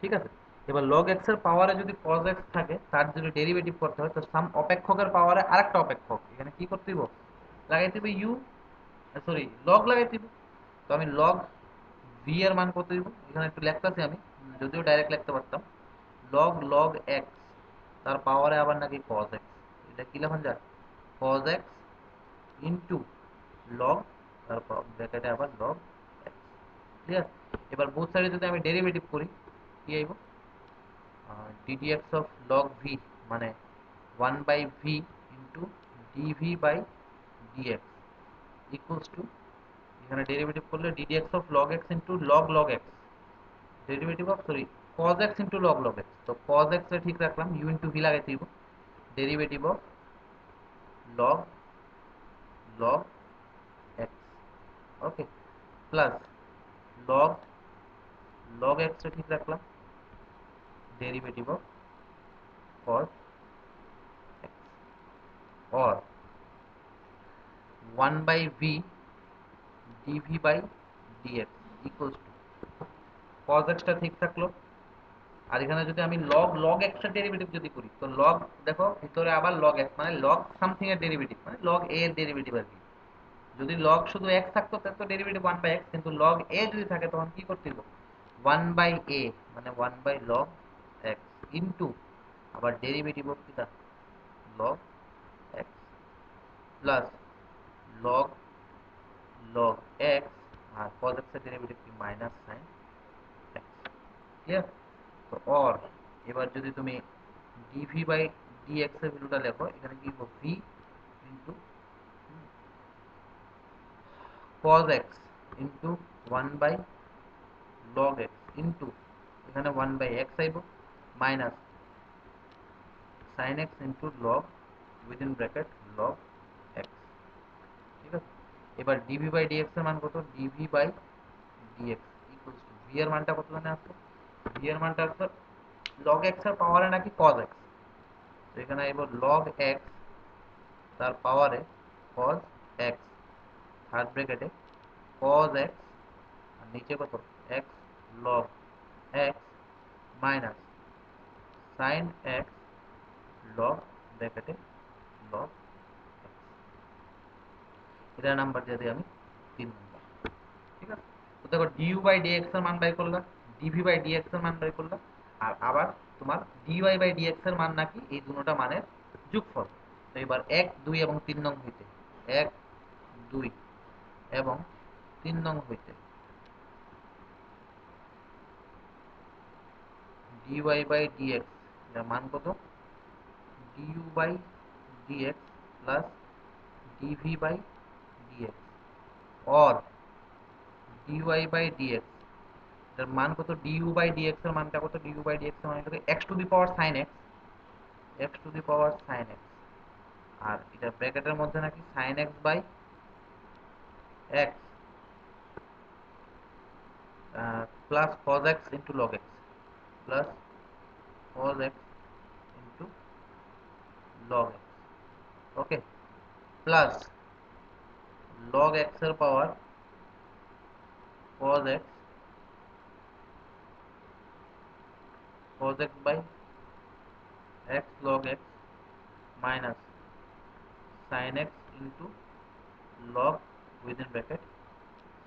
ঠিক আছে, এবার log x এর পাওয়ারে যদি cos x থাকে তার যদি ডেরিভেটিভ করতে হয় তো সাম অপেক্ষকের পাওয়ারে আরেকটা অপেক্ষক এখানে কি করতে দিব লাগাইতে হবে u সরি লগ লাগাইতে দিব। তো আমি লগ ভি এর মান কত দিব এখানে একটু লিখতেছি আমি, যদিও ডাইরেক্ট লিখতে পারতাম লগ লগ এক্স তার পাওয়ারে আবার নাকি cos x, এটা কি লেখা যায় cos x ইনটু লগ তারপর ব্র্যাকেটে আবার লগ x। ক্লিয়ার, এবার বোথ সাইডে যদি আমি ডেরিভেটিভ করি কি আইব ddx অফ log v মানে 1 by v into dv by dx equals to এখানে ডেরিভেটিভ করলে ddx of log x into log log x derivative of sorry cos x into log log x, তো cos x এ ঠিক রাখলাম u into v লাগাইতে দিব derivative of log log x okay plus log log x এ ঠিক রাখলাম derivative of cos x or 1 by v dv by dx equals to cos x টা ঠিক থাকলো, আর এখানে যদি আমি log log x এর ডেরিভেটিভ যদি করি তো log দেখো ভিতরে আবার log x মানে log সামথিং এর ডেরিভেটিভ মানে log a এর ডেরিভেটিভ আর কি, যদি log শুধু x থাকতো তাহলে তো ডেরিভেটিভ 1 বাই x, কিন্তু log a যদি থাকে তখন কি করতে হবে 1 বাই a মানে 1 বাই log x ইনটু আবার ডেরিভেটিভ অফ কিটা log x plus log log x আর cos x এর ডেরিভেটিভ কি মাইনাস সাইন x। ক্লিয়ার, তো অর এবার যদি তুমি dv বাই dx এর ভ্যালুটা লেখো এখানে কি হবে v into cos x into 1 by log x into এখানে 1/x আইব minus sin x into log within bracket log x। ঠিক আছে, এবার ডিভি বাই ডিএক্স এর মান কত? D v by dx equals to v এর মানটা কত জানে আসছে? ভি এর মানটা আসছে log x এর পাওয়ারে নাকি cos x, তো এখানে আইব log x তার পাওয়ারে cos x, থার্ড ব্র্যাকেটে cos x আর নিচে কত x log x minus sin x log ব্র্যাকেটে log x। এটা নাম্বার দিয়ে দিই আমি 3 নাম্বার। ঠিক আছে, তো দেখো ডিইউ বাই ডিএক্স এর মান বাই করলা, ডিভি বাই ডিএক্স এর মান বাই করলা, আর আবার তোমার ডিওয়াই বাই ডিএক্স এর মান নাকি এই দুটোটা মানের যোগফল। তো এবার 1 2 এবং 3 নং হইতে 1 2 এবং 3 নং হইতে dy বাই dx এর মান কত? du by dx plus dv by dx or dy by dx এর মান কত? du বাই dx এর মানটা কত? du বাই dx এর মান হলো x to the power sin x, x to the power sin x, আর এটা ব্র্যাকেটের মধ্যে নাকি sin x by x plus cos x into log x plus cos x into log x। Okay, plus log x এর power cos x, cos x by x log x minus sin x into log within bracket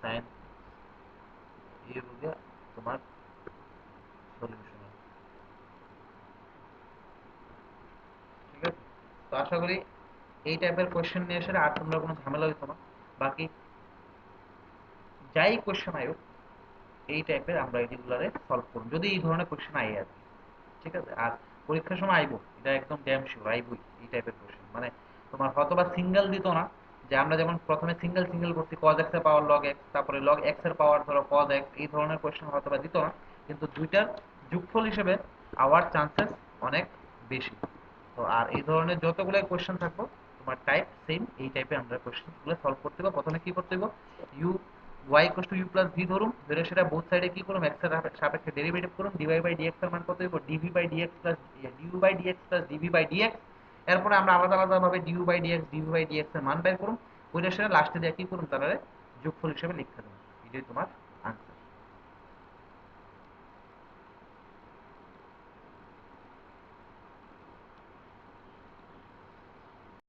sin। এই হলো গিয়া তোমার solution. ঠিক আছে, তো আশা করি এই টাইপের কোয়েশ্চেন নিয়ে এসে আর তোমরা কোনো ঝামেলা হইতো না। বাকি যাই কোয়েশ্চেন আয়ুক এই টাইপের আমরা এগুলারে সলভ করব যদি এই ধরনের কোয়েশ্চেন আই আর কি। ঠিক আছে, আর পরীক্ষার সময় আইবো, এটা একদম ড্যাম শিওর আইবই এই টাইপের কোয়েশ্চেন। মানে তোমার হয়তোবা সিঙ্গেল দিত না, যে আমরা যেমন প্রথমে সিঙ্গেল সিঙ্গেল করছি cos x এর পাওয়ার log x, তারপরে log x এর পাওয়ার ধরো cos x, এই ধরনের কোয়েশ্চেন হয়তোবা দিত না, কিন্তু দুইটার যোগফল হিসেবে আওয়ার চান্সেস অনেক বেশি। তো আর এই ধরনের যতগুলো কোয়েশ্চেন থাকবো তোমার টাইপ সেম এই টাইপের আমরা কোয়েশ্চেনগুলো সলভ করতে হবে। প্রথমে কি করতে হবে? U y equal to u plus v ধরুন, ধরে সেটা বোথ সাইডে কি করুন, x এর সাপেক্ষে ডেরিভেটিভ করুন, dy বাই dx এর মান কত হইব? dv by dx plus du by dx plus dv by dx। এরপরে আমরা আলাদা আলাদা ভাবে du by dx dv by dx এর মান বের করুন, ওইটা সেটা লাস্টে দিয়ে কি করুন, তাহলে যোগফল হিসেবে লিখতে দেবেন। এটাই তোমার